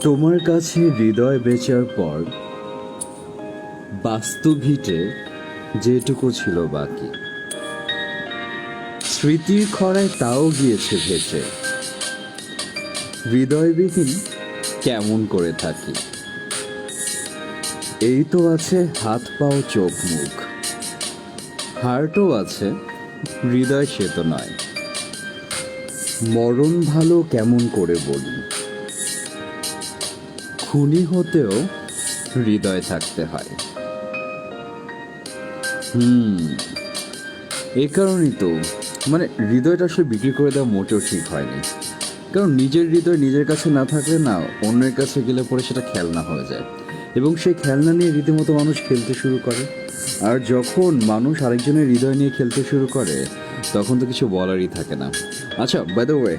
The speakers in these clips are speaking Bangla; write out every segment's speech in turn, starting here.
তোমার কাছে হৃদয় বেচার পর বাস্তব হিটে যেটুকু ছিল বাকি, স্মৃতির খরায় তাও গিয়েছে ভেসে। হৃদয়বিহীন কেমন করে থাকি, এই তো আছে হাত পাও চোখ মুখ, হার্টও আছে, হৃদয় সে তো নয়। মরণ ভালো কেমন করে বলি, খুনি হতেও হৃদয় থাকতে হয়। এই কারণেই তো হৃদয়টা আসলে বিক্রি করে দেওয়া মোটেও ঠিক হয়নি। কারণ নিজের হৃদয় নিজের কাছে না থাকলে না, অন্যের কাছে গেলে পরে সেটা খেলনা হয়ে যায়, এবং সেই খেলনা নিয়ে রীতিমতো মানুষ খেলতে শুরু করে। আর যখন মানুষ আরেকজনের হৃদয় নিয়ে খেলতে শুরু করে, তখন তো কিছু বলারই থাকে না। আচ্ছা, by the way,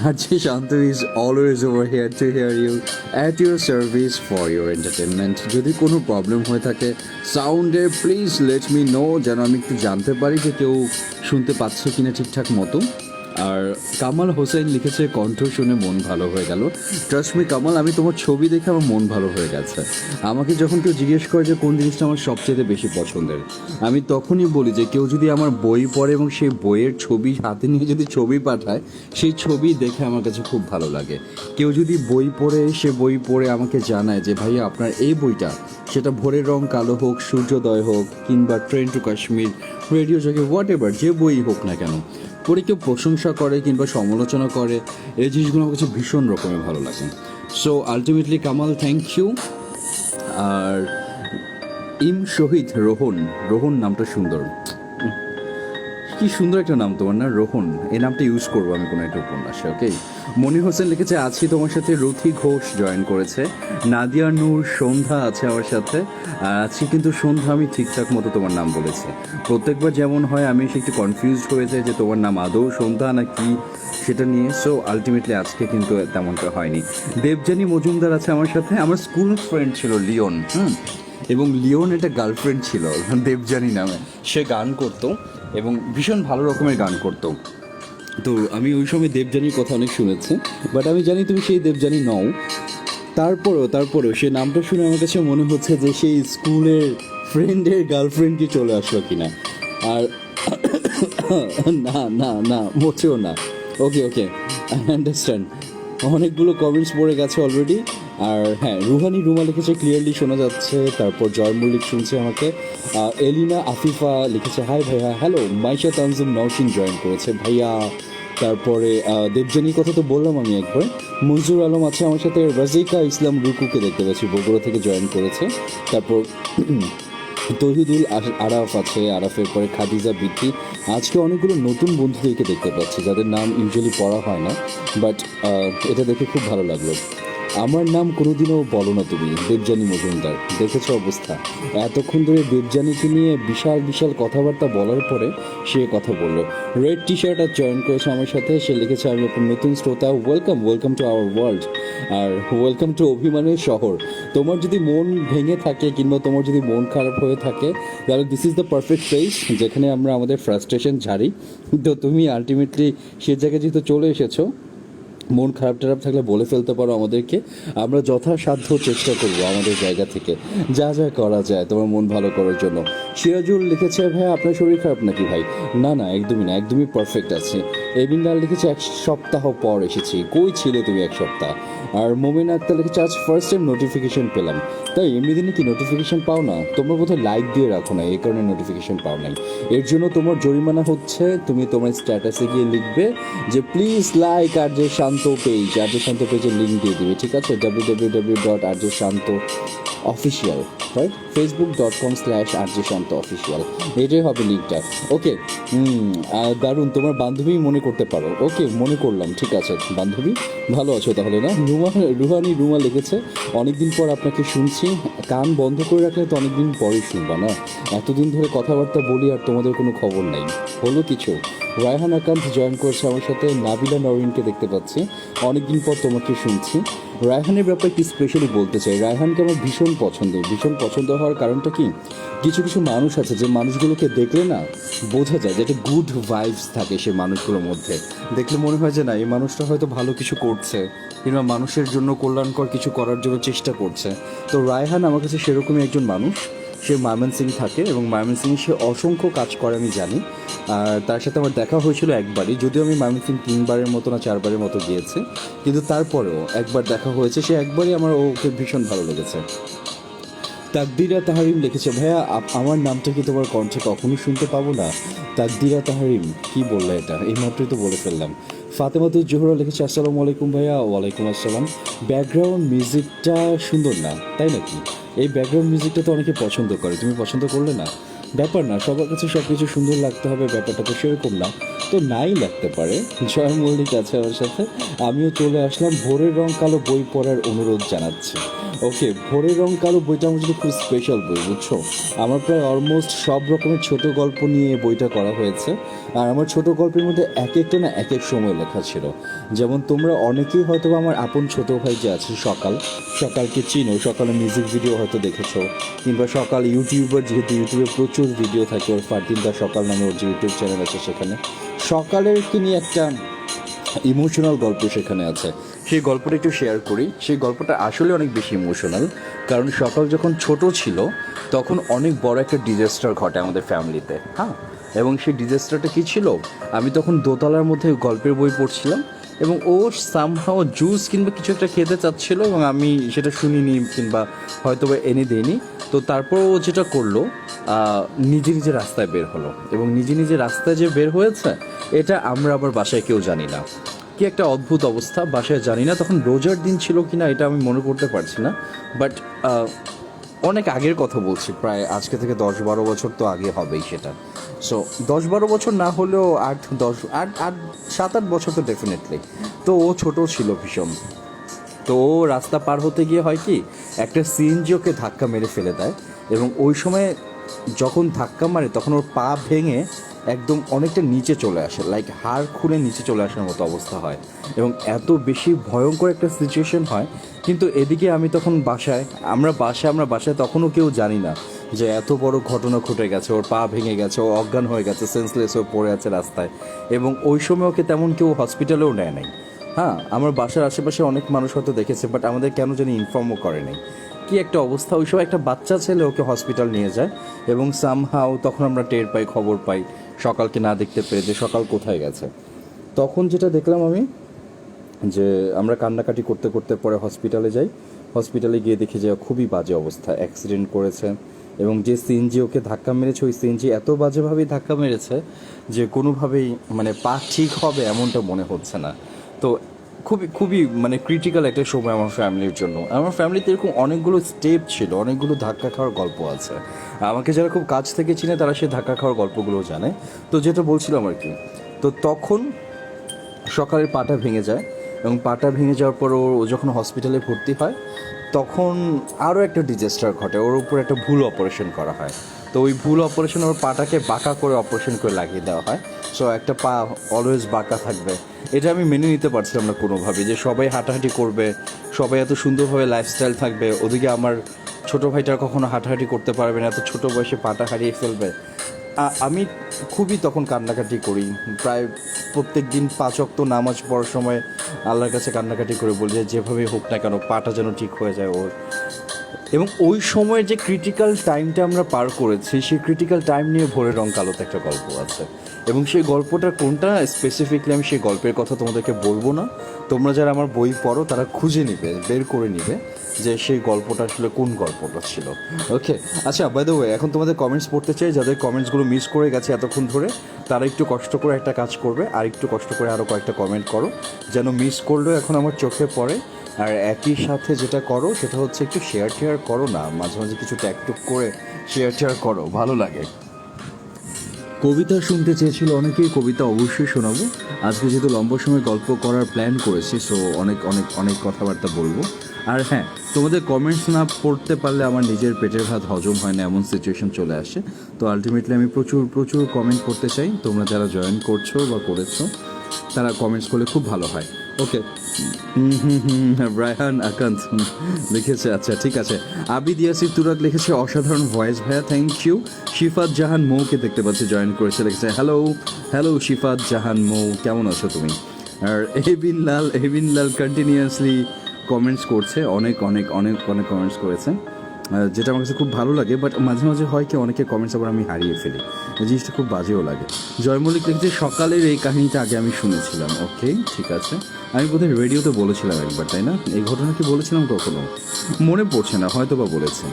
RJ Shanto is always over here to hear you at your service for your entertainment. যদি কোনো প্রবলেম হয়ে থাকে সাউন্ডে, প্লিজ লেট মি নো, যেন আমি একটু জানতে পারি যে কেউ শুনতে পাচ্ছে কিনা ঠিকঠাক মতো। আর কামাল হোসেন লিখেছে, কণ্ঠ শুনে মন ভালো হয়ে গেল। ট্রাস্ট মি কামাল, আমি তোমার ছবি দেখে আমার মন ভালো হয়ে গেছে। আমাকে যখন কেউ জিজ্ঞেস করে যে কোন জিনিসটা আমার সবচেয়ে বেশি পছন্দের, আমি তখনই বলি যে কেউ যদি আমার বই পড়ে এবং সেই বইয়ের ছবি হাতে নিয়ে যদি ছবি পাঠায়, সেই ছবি দেখে আমার কাছে খুব ভালো লাগে। কেউ যদি বই পড়ে, সে বই পড়ে আমাকে জানায় যে ভাইয়া আপনার এই বইটা, সেটা ভোরের রং কালো হোক, সূর্যোদয় হোক, কিংবা ট্রেন টু কাশ্মীর, রেডিও জগে, হোয়াট এভার, যে বই হোক না কেন, পরে কেউ প্রশংসা করে কিংবা সমালোচনা করে, এই জিনিসগুলো আমার কাছে ভীষণ রকমের ভালো লাগে। So ultimately Kamal, thank you. আর শহীদ রোহন, রোহন নামটা সুন্দর, কি সুন্দর একটা নাম তোমার না, রোহন। এই নামটা ইউজ করবো আমি কোনো একটা উপন্যাসে। ওকে, মনির হোসেন লিখেছে, আছি তোমার সাথে। রথি ঘোষ জয়েন করেছে। নাদিয়া নূর, সন্ধ্যা আছে আমার সাথে। আর আছি কিন্তু সন্ধ্যা আমি ঠিকঠাক মতো তোমার নাম বলেছি। প্রত্যেকবার যেমন হয় আমি একটু কনফিউজড হয়ে যাই যে তোমার নাম আদৌ সন্ধ্যা না কি, সেটা নিয়ে। সো আলটিমেটলি আজকে কিন্তু তেমনটা হয়নি। দেবযানী মজুমদার আছে আমার সাথে। আমার স্কুল ফ্রেন্ড ছিল লিওন, এবং লিওন একটা গার্লফ্রেন্ড ছিল দেবযানী নামে। সে গান করতো এবং ভীষণ ভালো রকমের গান করতো। তো আমি ওই সময় দেবযানীর কথা অনেক শুনেছি, বাট আমি জানি তুমি সেই দেবযানী নও। তারপরেও সে নামটা শুনে আমার কাছে মনে হচ্ছে যে সেই স্কুলের ফ্রেন্ডের গার্লফ্রেন্ড কি চলে আসলো কিনা। আর না না না, মোটেও না। ওকে ওকে, আই আন্ডারস্ট্যান্ড। অনেকগুলো কমেন্টস পড়ে গেছে অলরেডি। আর হ্যাঁ, রুহানি রুমা লিখেছে, ক্লিয়ারলি শোনা যাচ্ছে। তারপর জয় মল্লিক শুনছে আমাকে। এলিনা আফিফা লিখেছে, হাই ভাইয়া। হ্যালো, মাইশা তানজিম নওশিন জয়েন করেছে, ভাইয়া। তারপরে দেবযানীর কথা তো বললাম আমি একবার। মঞ্জুর আলম আছে আমার সাথে। রাজিকা ইসলাম রুকুকে দেখতে পাচ্ছি, বগুড়া থেকে জয়েন করেছে। তারপর তহিদুল আরাফ আছে, আরাফের পরে খাদিজা বিদ্যি। আজকে অনেকগুলো নতুন বন্ধুদেরকে দেখতে পাচ্ছি যাদের নাম ইউজুয়ালি পড়া হয় না, বাট এটা দেখে খুব ভালো লাগলো। আমার নাম কোনোদিনও বলো না তুমি, দেবযানী মজুমদার। দেখেছো অবস্থা, এতক্ষণ ধরে দেবযানীকে নিয়ে বিশাল বিশাল কথাবার্তা বলার পরে সে কথা বললো। রেড টি শার্ট আর জয়েন করেছে আমার সাথে। সে লিখেছে, আমি আপনার নতুন শ্রোতা, welcome welcome to our world, আর ওয়েলকাম টু অভিমানের শহর। তোমার যদি মন ভেঙে থাকে কিংবা তোমার যদি মন খারাপ হয়ে থাকে, তাহলে this is the perfect place যেখানে আমরা আমাদের ফ্রাস্ট্রেশন ঝাড়ি। তো তুমি আলটিমেটলি সে জায়গায় যেহেতু চলে এসেছো, মন খারাপ টারাপ থাকলে বলে ফেলতে পারো আমাদেরকে। আমরা যথাসাধ্য চেষ্টা করবো আমাদের জায়গা থেকে যা যা করা যায় তোমার মন ভালো করার জন্য। সিরাজুল লিখেছে, ভাই আপনার শরীর খারাপ নাকি? ভাই না না, একদমই না, একদমই পারফেক্ট আছে। এবিনাল লিখেছে, 1 সপ্তাহ পর এসেছি। কই ছিলে তুমি 1 সপ্তাহ? আর মোমিন আক্তার লিখেছে, আজ ফার্স্ট টাইম নোটিফিকেশন পেলাম। তাই এমনি দিনে কি নোটিফিকেশন পাও না? তোমরা বোধহয় লাইক দিয়ে রাখো না, এই কারণে নোটিফিকেশন পাও নাই। এর জন্য তোমার জরিমানা হচ্ছে, তুমি তোমার স্ট্যাটাসে গিয়ে লিখবে যে please like RJ Shanto page. RJ Shanto পেজের লিঙ্ক দিয়ে দিবে, ঠিক আছে? www.arjeshantofficial, right? facebook.com/arjeshantofficial, এটাই হবে লিঙ্কটা। ওকে, দারুণ, তোমার বান্ধবী মনে করতে পারো। ওকে, মনে করলাম, ঠিক আছে বান্ধবী, ভালো আছো তাহলে না? রুহানি রুমা লিখেছে, অনেকদিন পর আপনাকে শুনছি। কান বন্ধ করে রাখলে তো অনেকদিন পরে শুনবা না? এতদিন ধরে কথাবার্তা বলি আর তোমাদের কোনো খবর নাই, হলো কিছু? রায়হান আকান্ত জয়েন করছে আমার সাথে। নাবিলা নরিনকে দেখতে পাচ্ছি, অনেকদিন পর তোমাকে শুনছি। রায়হানের ব্যাপারে কি স্পেশালি বলতে চাই, রায়হানকে আমার ভীষণ পছন্দ হওয়ার কারণটা কি, কিছু কিছু মানুষ আছে যে মানুষগুলোকে দেখলে না বোঝা যায় যে একটা গুড ভাইবস থাকে সে মানুষগুলোর মধ্যে, দেখলে মনে হয় যে না এই মানুষটা হয়তো ভালো কিছু করছে কিংবা মানুষের জন্য কল্যাণকর কিছু করার জন্য চেষ্টা করছে। তো রায়হান আমার কাছে সেরকমই একজন মানুষ। সে ময়মনসিং থাকে এবং ময়মনসিংয়ে সে অসংখ্য কাজ করে আমি জানি। আর তার সাথে আমার দেখা হয়েছিল একবারই, যদিও আমি ময়মনসিং 3বারের মতো না 4বারের মতো গিয়েছি, কিন্তু তারপরেও একবার দেখা হয়েছে, সে একবারই আমার ওকে ভীষণ ভালো লেগেছে। তাকদিরা তাহারিম লিখেছে, ভাইয়া আমার নামটা কি তোমার কণ্ঠে কখনো শুনতে পাবো না? তাকদিরা তাহারিম কি বললে এটা, এই মাত্রই তো বলে ফেললাম। ফাতেমাতুজ জোহরা লিখেছে, আসসালামু আলাইকুম ভাইয়া। ওয়ালাইকুম আসসালাম। ব্যাকগ্রাউন্ড মিউজিকটা সুন্দর না, তাই নাকি? এই ব্যাকগ্রাউন্ড মিউজিকটা তো অনেকে পছন্দ করে, তুমি পছন্দ করলে না? ব্যাপার না, সবার কাছে সব কিছু সুন্দর লাগতে হবে, ব্যাপারটা তো সেরকম না। তো নাই লাগতে পারে। জয় মল্লিক আছে আমার সাথে, আমিও চলে আসলাম। ভোরের রং কালো বই পড়ার অনুরোধ জানাচ্ছি। ওকে, ভোরের রং কালো বইটা আমার জন্য খুব স্পেশাল বই, বুঝছো? আমার প্রায় অলমোস্ট সব রকমের ছোট গল্প নিয়ে বইটা করা হয়েছে। আর আমার ছোট গল্পের মধ্যে এক একটা না এক এক সময় লেখা ছিল। যেমন তোমরা অনেকেই হয়তো আমার আপন ছোট ভাই যে আছে সকালকে চিনো, সকালে মিউজিক ভিডিও হয়তো দেখেছো, কিংবা সকাল ইউটিউবার, যেহেতু ইউটিউবে প্রচুর ভিডিও থাকে ওর, ফারদিন দা সকাল নামে ওর যে ইউটিউব চ্যানেল আছে, সেখানে সকালের কি নিয়ে একটা ইমোশনাল গল্প সেখানে আছে। সেই গল্পটা একটু শেয়ার করি। সেই গল্পটা আসলে অনেক বেশি ইমোশনাল, কারণ সকাল যখন ছোট ছিল তখন অনেক বড় একটা ডিজাস্টার ঘটে আমাদের ফ্যামিলিতে। হ্যাঁ, এবং সেই ডিজাস্টারটা কী ছিল, আমি তখন দোতলার মধ্যে গল্পের বই পড়ছিলাম এবং ও সামহাও জুস কিংবা কিছু একটা খেতে চাচ্ছিল এবং আমি সেটা শুনিনি কিংবা হয়তো বা এনে দিইনি। তো তারপর ও যেটা করলো, নিজে রাস্তায় বের হলো এবং নিজে রাস্তায় যে বের হয়েছে এটা আমরা আবার বাসায় কেউ জানি না। কি একটা অদ্ভুত অবস্থা, বাসায় জানি না। তখন রোজার দিন ছিল কি না এটা আমি মনে করতে পারছি না, বাট অনেক আগের কথা বলছি, প্রায় আজকে থেকে 10-12 বছর তো আগে হবেই সেটা। সো 10-12 বছর না হলেও 7-8 বছর তো ডেফিনেটলি। তো ও ছোট ছিল ভীষণ। তো ও রাস্তা পার হতে গিয়ে হয় কি, একটা সিএনজি ওকে ধাক্কা মেরে ফেলে দেয় এবং ওই সময় যখন ধাক্কা মারে তখন ওর পা ভেঙে একদম অনেকটা নিচে চলে আসে, লাইক হাড় খুলে নিচে চলে আসার মতো অবস্থা হয় এবং এত বেশি ভয়ঙ্কর একটা সিচুয়েশন হয়। কিন্তু এদিকে আমি তখন আমরা বাসায় তখনও কেউ জানি না যে এত বড় ঘটনা ঘটে গেছে, ওর পা ভেঙে গেছে, ও অজ্ঞান হয়ে গেছে, সেন্সলেস হয়ে পড়ে আছে রাস্তায়। এবং ওই সময় ওকে তেমন কেউ হসপিটালেও নেয় নাই। হ্যাঁ, আমার বাসার আশেপাশে অনেক মানুষ হয়তো দেখেছে, বাট আমাদের কেন জানি ইনফর্মও করে নাই। কি একটা অবস্থা, ওই সময় একটা বাচ্চা ছেলে ওকে হসপিটাল নিয়ে যায় এবং সামহাও তখন আমরা টের পাই, খবর পাই সকালকে না দেখতে পেরে যে সকাল কোথায় গেছে। তখন যেটা দেখলাম আমি, যে আমরা কান্নাকাটি করতে করতে পরে হসপিটালে গিয়ে দেখি যে খুবই বাজে অবস্থা, অ্যাক্সিডেন্ট করেছে এবং যে সিএনজি ওকে ধাক্কা মেরেছে ওই সিএনজি এত বাজেভাবেই ধাক্কা মেরেছে যে কোনোভাবেই মানে পা ঠিক হবে এমনটা মনে হচ্ছে না। তো খুবই মানে ক্রিটিক্যাল একটা সময় আমার ফ্যামিলির জন্য। আমার ফ্যামিলিতে এরকম অনেকগুলো স্টেপ ছিল, অনেকগুলো ধাক্কা খাওয়ার গল্প আছে। আমাকে যারা খুব কাছ থেকে চিনে তারা সেই ধাক্কা খাওয়ার গল্পগুলো জানে। তো যেটা বলছিলাম আর কি, তো তখন সকালের পাটা ভেঙে যায় এবং পাটা ভেঙে যাওয়ার পর ও যখন হসপিটালে ভর্তি হয় তখন আরও একটা ডিজাস্টার ঘটে, ওর উপর একটা ভুল অপারেশন করা হয়। তো ওই ভুল অপারেশন ওর পাটাকে বাঁকা করে অপারেশন করে লাগিয়ে দেওয়া হয়। সো একটা পা অলওয়েজ বাঁকা থাকবে, এটা আমি মেনে নিতে পারছিলাম না কোনোভাবে, যে সবাই হাঁটাহাঁটি করবে, সবাই এত সুন্দরভাবে লাইফস্টাইল থাকবে, ওদিকে আমার ছোটো ভাইটার কখনো হাঁটাহাঁটি করতে পারবে না, এত ছোটো বয়সে পাটা হারিয়ে ফেলবে। আমি খুবই তখন কান্নাকাটি করি, প্রায় প্রত্যেক দিন 5 ওয়াক্ত নামাজ পড়ার সময় আল্লাহর কাছে কান্নাকাটি করে বলি যে যেভাবে হোক না কেন পাটা যেন ঠিক হয়ে যায় ওর। এবং ওই সময়ের যে ক্রিটিক্যাল টাইমটা আমরা পার করেছি, সেই ক্রিটিক্যাল টাইম নিয়ে ভোরের রং কালোতে একটা গল্প আছে এবং সেই গল্পটা কোনটা স্পেসিফিকলি আমি সেই গল্পের কথা তোমাদেরকে বলবো না। তোমরা যারা আমার বই পড়ো তারা খুঁজে নিবে, বের করে নিবে যে সেই গল্পটা আসলে কোন গল্পটা ছিল। ওকে, আচ্ছা, বাই দ্য ওয়ে, এখন তোমাদের কমেন্টস পড়তে চাই। যাদের কমেন্টসগুলো মিস করে গেছে এতক্ষণ ধরে তারা একটু কষ্ট করে একটা কাজ করবে, আর একটু কষ্ট করে আরও কয়েকটা কমেন্ট করো, যেন মিস করলেও এখন আমার চোখে পড়ে। আর একই সাথে যেটা করো সেটা হচ্ছে একটু শেয়ার করো না, মাঝে মাঝে কিছু ট্যাকটুক করে শেয়ার করো, ভালো লাগে। কবিতা শুনতে চেয়েছিল অনেকেই, কবিতা অবশ্যই শোনাবো। আজকে যেহেতু লম্বা সময় গল্প করার প্ল্যান করেছি, সো অনেক কথাবার্তা বলবো। আর হ্যাঁ, তোমাদের কমেন্টস না পড়তে পারলে আমার নিজের পেটের ভাত হজম হয় না, এমন সিচুয়েশন চলে আসে। তো আলটিমেটলি আমি প্রচুর কমেন্ট করতে চাই। তোমরা যারা জয়েন করছো বা করেছো তারা কমেন্টস করলে খুব ভালো হয়। ওকে, রায়হান আকান্ত লিখেছে, আচ্ছা ঠিক আছে। আবিদ ইয়াসির তুরাক লিখেছে অসাধারণ ভয়েস ভাইয়া, থ্যাংক ইউ। শিফাত জাহান মৌকে দেখতে পাচ্ছি জয়েন করেছে, লিখেছে হ্যালো হ্যালো শিফাত জাহান মৌ, কেমন আছো তুমি? আর এবিন লাল কন্টিনিউয়াসলি কমেন্টস করছে, অনেক অনেক অনেক অনেক কমেন্টস করেছে, যেটা আমার কাছে খুব ভালো লাগে। বাট মাঝে মাঝে হয় কি অনেকে কমেন্টস আবার আমি হারিয়ে ফেলি, এই জিনিসটা খুব বাজেও লাগে। জয় মল্লিক লিখেছে সকালের এই কাহিনীটা আগে আমি শুনেছিলাম। ওকে ঠিক আছে, আমি বোধহয় রেডিওতে বলেছিলাম একবার, তাই না? এই ঘটনা কি বলেছিলাম কখনো মনে পড়ছে না, হয়তো বা বলেছে।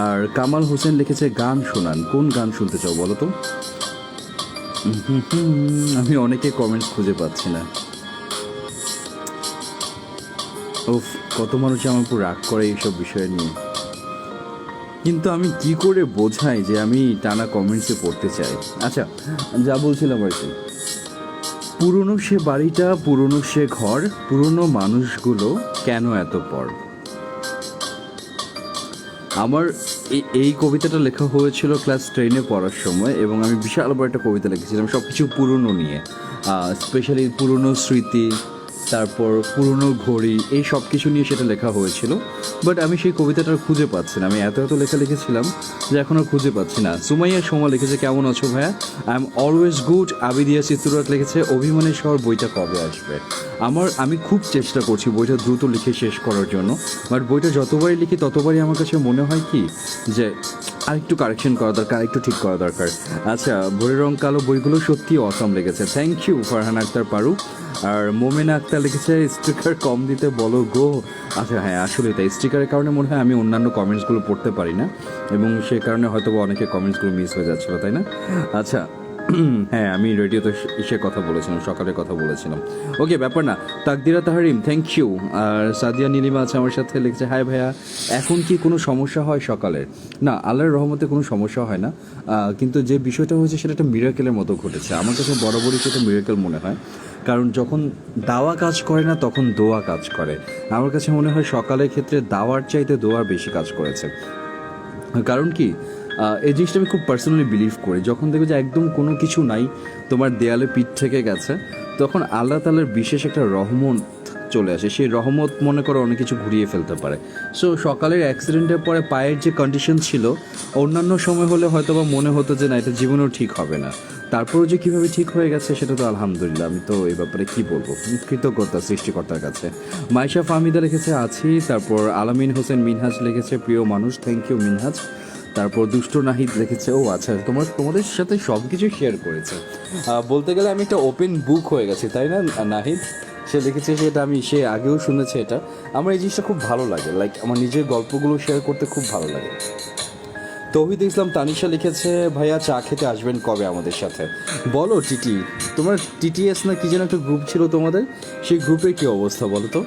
আর কামাল হোসেন লিখেছে গান শোনান, কোন গান শুনতে চাও বলো তো? আমি অনেকে কমেন্টস খুঁজে পাচ্ছি না। ওফ, কত মানুষ আমার উপর রাগ করে এইসব বিষয় নিয়ে, কিন্তু আমি কি করে বোঝাই যে আমি টানা কমেন্টসে পড়তে চাই। আচ্ছা, যা বলছিলাম আর কি, পুরনো সে বাড়িটা, পুরনো সে ঘর, পুরনো মানুষগুলো কেন এত পর। আমার এই কবিতাটা লেখা হয়েছিল ক্লাস 10-এ পড়ার সময়, এবং আমি বিশাল বড় একটা কবিতা লিখেছিলাম সব কিছু পুরনো নিয়ে, স্পেশালি পুরনো স্মৃতি, তারপর পুরনো ঘড়ি, এই সব কিছু নিয়ে সেটা লেখা হয়েছিল। বাট আমি সেই কবিতাটা খুঁজে পাচ্ছি না, আমি এত লেখা লিখেছিলাম যে এখন আর খুঁজে পাচ্ছি না। সুমাইয়া সোমা লিখেছে কেমন আছো ভাইয়া, আই এম অলওয়েজ গুড। আবিদিয়া চিত্তুরাত লিখেছে অভিমানের শহর বইটা কবে আসবে। আমি খুব চেষ্টা করছি বইটা দ্রুত লিখে শেষ করার জন্য, বাট বইটা যতবারই লিখি ততবারই আমার কাছে মনে হয় কি যে আরেকটু কারেকশন করা দরকার, আরেকটু ঠিক করা দরকার। আচ্ছা, ভোরের রং কালো বইগুলো সত্যি অসাম লেগেছে, থ্যাংক ইউ ফারহান আক্তার পারু। আর মোমেনা আক্তার লিখেছে স্টিকার কম দিতে বলো গো। আচ্ছা হ্যাঁ, আসলে তাই, স্টিকারের কারণে মনে হয় আমি অন্যান্য কমেন্টসগুলো পড়তে পারি না, এবং সে কারণে হয়তো অনেকে কমেন্টসগুলো মিস হয়ে যাচ্ছিলো, তাই না? আচ্ছা হ্যাঁ, আমি রেডিওতে এসে কথা বলেছিলাম, সকালে কথা বলেছিলাম। ওকে, ব্যাপার না। তাকদিরা তাহারিম থ্যাংক ইউ। আর সাদিয়া নীলিমা আছে আমার সাথে, লিখছে হাই ভাইয়া, এখন কি কোনো সমস্যা হয় সকালের? না, আল্লাহর রহমতে কোনো সমস্যা হয় না, কিন্তু যে বিষয়টা হয়েছে সেটা একটা মিরাকেলের মতো ঘটেছে। আমার কাছে বরাবরই সেটা মিরাকেল মনে হয়, কারণ যখন দাওয়া কাজ করে না তখন দোয়া কাজ করে। আমার কাছে মনে হয় সকালের ক্ষেত্রে দাওয়ার চাইতে দোয়ার বেশি কাজ করেছে। কারণ কি, এই জিনিসটা আমি খুব পার্সোনালি বিলিভ করি, যখন দেখবে যে একদম কোনো কিছু নাই, তোমার দেয়ালে পিঠ থেকে গেছে, তখন আল্লাহ তাআলার বিশেষ একটা রহমত চলে আসে। সেই রহমত মনে করো অনেক কিছু ঘুরিয়ে ফেলতে পারে। সো সকালের অ্যাক্সিডেন্টের পরে পায়ের যে কন্ডিশন ছিল, অন্যান্য সময় হলে হয়তো বা মনে হতো যে না, এটা জীবনেও ঠিক হবে না, তারপরেও যে কীভাবে ঠিক হয়ে গেছে সেটা তো আলহামদুলিল্লাহ। আমি তো এই ব্যাপারে কী বলবো, কৃতজ্ঞতা সৃষ্টিকর্তার কাছে। মাইশা ফাহমিদা লিখেছে আছি। তারপর আলামিন হোসেন মিনহাজ লিখেছে প্রিয় মানুষ, থ্যাংক ইউ মিনহাজ। তারপর দুষ্ট নাহিদ লিখেছে ও আচ্ছা, তোমাদের সাথে সব কিছু শেয়ার করেছে, বলতে গেলে আমি একটা ওপেন বুক হয়ে গেছি, তাই না নাহিদ? সে লিখেছে সেটা সে আগেও শুনেছে এটা। আমার এই জিনিসটা খুব ভালো লাগে, লাইক আমার নিজের গল্পগুলো শেয়ার করতে খুব ভালো লাগে। তৌহিদ ইসলাম তানিশা লিখেছে ভাইয়া চা খেতে আসবেন কবে আমাদের সাথে? বলো টিটি, তোমার টিটিএস না কি যেন একটা গ্রুপ ছিল তোমাদের, সেই গ্রুপের কী অবস্থা বলো তো?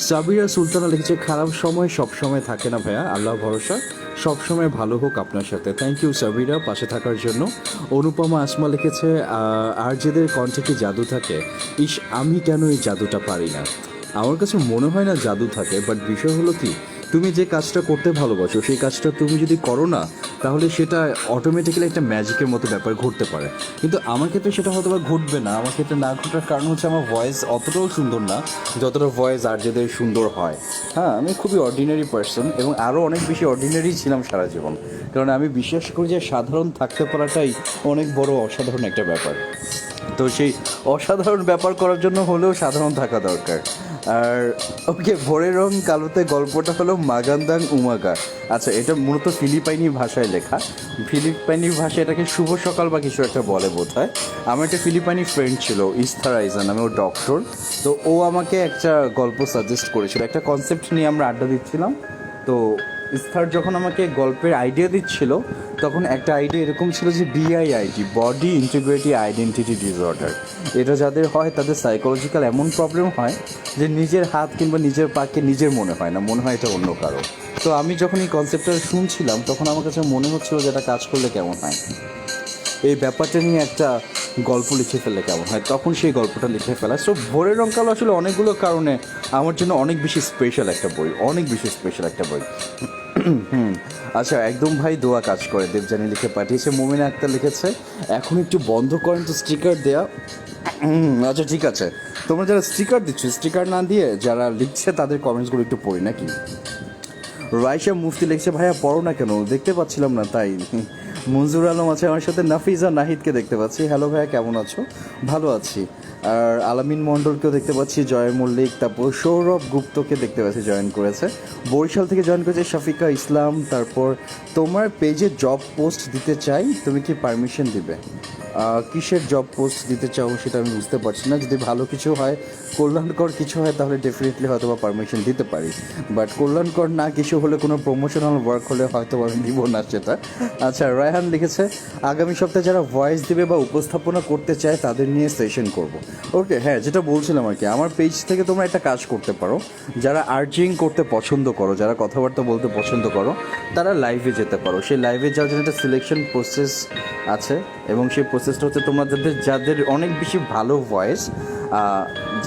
সাবিরা সুলতানা লিখেছে খারাপ সময় সব সময় থাকে না ভাইয়া, আল্লাহ ভরসা, সব সময় ভালো হোক আপনার সাথে। থ্যাংক ইউ সাবিরা পাশে থাকার জন্য। অনুপমা আসমা লিখেছে আর যাদের কণ্ঠে কি জাদু থাকে, ইস আমি কেন এই জাদুটা পারি না। আমার কাছে মনে হয় না জাদু থাকে, বাট বিষয় হলো কি, তুমি যে কাজটা করতে ভালোবাসো সেই কাজটা তুমি যদি করো না, তাহলে সেটা অটোমেটিক্যালি একটা ম্যাজিকের মতো ব্যাপার ঘটতে পারে। কিন্তু আমার ক্ষেত্রে সেটা হয়তো বা ঘটবে না। আমার ক্ষেত্রে না ঘটার কারণ হচ্ছে আমার ভয়েস অতটাও সুন্দর না যতটা ভয়েস আরজেদের সুন্দর হয়। হ্যাঁ, আমি খুবই অর্ডিনারি পার্সন, এবং আরও অনেক বেশি অর্ডিনারি ছিলাম সারা জীবন, কারণ আমি বিশ্বাস করি যে সাধারণ থাকতে পারাটাই অনেক বড় অসাধারণ একটা ব্যাপার। তো সেই অসাধারণ ব্যাপার করার জন্য হলেও সাধারণ থাকা দরকার। আর ওকে, ভোরের রং কালোতে গল্পটা হলো মাগান্দাং উমাগা। আচ্ছা, এটা মূলত ফিলিপাইনি ভাষায় লেখা। ফিলিপাইনি ভাষায় এটাকে শুভ সকাল বা কিছু একটা বলে বোধ হয়। আমার একটা ফিলিপাইনি ফ্রেন্ড ছিল ইস্থার আইজান নামে, ও ডক্টর। তো ও আমাকে একটা গল্প সাজেস্ট করেছিল, একটা কনসেপ্ট নিয়ে আমরা আড্ডা দিচ্ছিলাম। তো ইস্থার যখন আমাকে গল্পের আইডিয়া দিচ্ছিল, তখন একটা আইডিয়া এরকম ছিল যে BID, body integrity identity disorder. এটা যাদের হয় তাদের সাইকোলজিক্যাল এমন প্রবলেম হয় যে নিজের হাত কিংবা নিজের পাকে নিজের মনে হয় না, মনে হয় এটা অন্য কারো। তো আমি যখন এই কনসেপ্টটা শুনছিলাম তখন আমার কাছে মনে হচ্ছিল যে এটা কাজ করলে কেমন হয়, এই ব্যাপারটা নিয়ে একটা গল্প লিখে ফেললে কেমন হয়, তখন সেই গল্পটা লিখে ফেলা। সো ভোরের রং কালো আসলে অনেকগুলো কারণে আমার জন্য অনেক বেশি স্পেশাল একটা বই, অনেক বেশি স্পেশাল একটা বই। হুম, আচ্ছা একদম ভাই দোয়া কাজ করে দেবজানি লিখে পাঠিয়েছে, মোমিনা আক্তার লিখেছে এখন একটু বন্ধ করেন তো স্টিকার দেয়া। আচ্ছা ঠিক আছে, তোমরা যারা স্টিকার দিচ্ছ স্টিকার না দিয়ে যারা লিখছে তাদের কমেন্টসগুলো একটু পড়ি নাকি। রাইসা মুফতি লিখছে ভাইয়া পড়ো না কেন, দেখতে পাচ্ছিলাম না তাই। মঞ্জুর আলম আছে আমার সাথে, নাফিজা নাহিদকে দেখতে পাচ্ছি, হ্যালো ভাইয়া কেমন আছো, ভালো আছি। আর আলামিন মণ্ডলকেও দেখতে পাচ্ছি, জয় মল্লিক, তারপর সৌরভ গুপ্তকে দেখতে পাচ্ছি জয়েন করেছে, বরিশাল থেকে জয়েন করেছে শাফিকা ইসলাম। তারপর তোমার পেজে জব পোস্ট দিতে চাই, তুমি কি পারমিশন দিবে? কিসের জব পোস্ট দিতে চাও সেটা আমি বুঝতে পারছি না, যদি ভালো কিছু হয় কল্যাণকর কিছু হয় তাহলে ডেফিনেটলি হয়তো বা পারমিশন দিতে পারি, বাট কল্যাণকর না কিছু হলে কোনো প্রমোশনাল ওয়ার্ক হলে হয়তো আমি দিব না সেটা। আচ্ছা রায়হান লিখেছে আগামী সপ্তাহে যারা ভয়েস দেবে বা উপস্থাপনা করতে চায় তাদের নিয়ে সেশন করব। ওকে হ্যাঁ, যেটা বলছিলাম আর কি, আমার পেজ থেকে তোমরা একটা কাজ করতে পারো, যারা আর্জিং করতে পছন্দ করো, যারা কথাবার্তা বলতে পছন্দ করো, তারা লাইভে যেতে পারো। সেই লাইভে যাওয়ার জন্য একটা সিলেকশন প্রসেস আছে, এবং সেই প্রসেসটা হচ্ছে তোমাদের যাদের অনেক বেশি ভালো ভয়েস,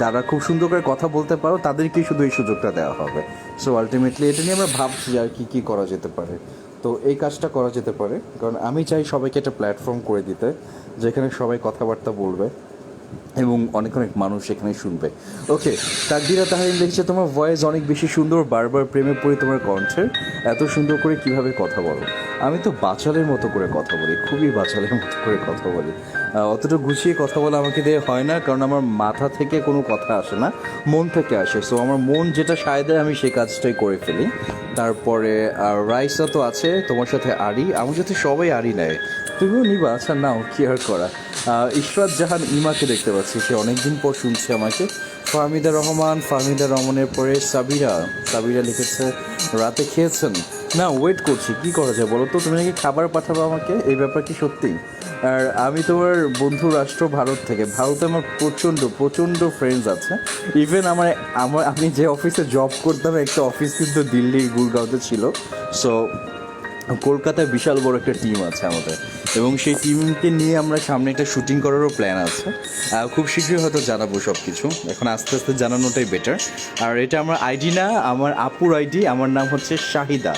যারা খুব সুন্দর করে কথা বলতে পারো তাদেরকেই শুধু এই সুযোগটা দেওয়া হবে। সো আলটিমেটলি এটা নিয়ে আমরা ভাবছি আর কি করা যেতে পারে। তো এই কাজটা করা যেতে পারে, কারণ আমি চাই সবাইকে একটা প্ল্যাটফর্ম করে দিতে যেখানে সবাই কথাবার্তা বলবে এবং অনেক অনেক মানুষ এখানে শুনবে। ওকে, তাকদিরা তাহরিন লিখছে তোমার ভয়েস অনেক বেশি সুন্দর, বারবার প্রেমে পড়ে তোমার কণ্ঠের, এত সুন্দর করে কিভাবে কথা বলো। আমি তো বাচালের মতো করে কথা বলি, খুবই বাচালের মতো করে কথা বলি, অতটা গুছিয়ে কথা বলা আমাকে দিয়ে হয় না, কারণ আমার মাথা থেকে কোনো কথা আসে না, মন থেকে আসে। সো আমার মন যেটা সায় দেয় আমি সেই কাজটাই করে ফেলি। তারপরে রাইসা তো আছে, তোমার সাথে আরি, আমার সাথে সবাই আরি নেয়, তুমিও নিবা? আচ্ছা নাও, কি আর করা। ইশরাত জাহান ইমাকে দেখতে পাচ্ছি, সে অনেকদিন পর শুনছে আমাকে। ফাহমিদা রহমানের পরে সাবিরা লিখেছে রাতে খেয়েছেন? না, ওয়েট করছি, কি করা যায় বলো তো, তুমি নাকি খাবার পাঠাবো আমাকে, এই ব্যাপার কি সত্যি? আর আমি তোমার বন্ধু রাষ্ট্র ভারত থেকে, ভারতে আমার প্রচণ্ড ফ্রেন্ডস আছে। ইভেন আমি যে অফিসে জব করতাম একটা অফিস কিন্তু দিল্লি গুরগাঁওতে ছিল। সো কলকাতায় বিশাল বড় একটা টিম আছে আমাদের, এবং সেই টিমকে নিয়ে আমরা সামনে একটা শুটিং করারও প্ল্যান আছে। খুব শীঘ্রই হয়তো জানাবো সব কিছু, এখন আস্তে আস্তে জানানোটাই বেটার। আর এটা আমার আইডি না, আমার আপুর আইডি, আমার নাম হচ্ছে শাহিদা,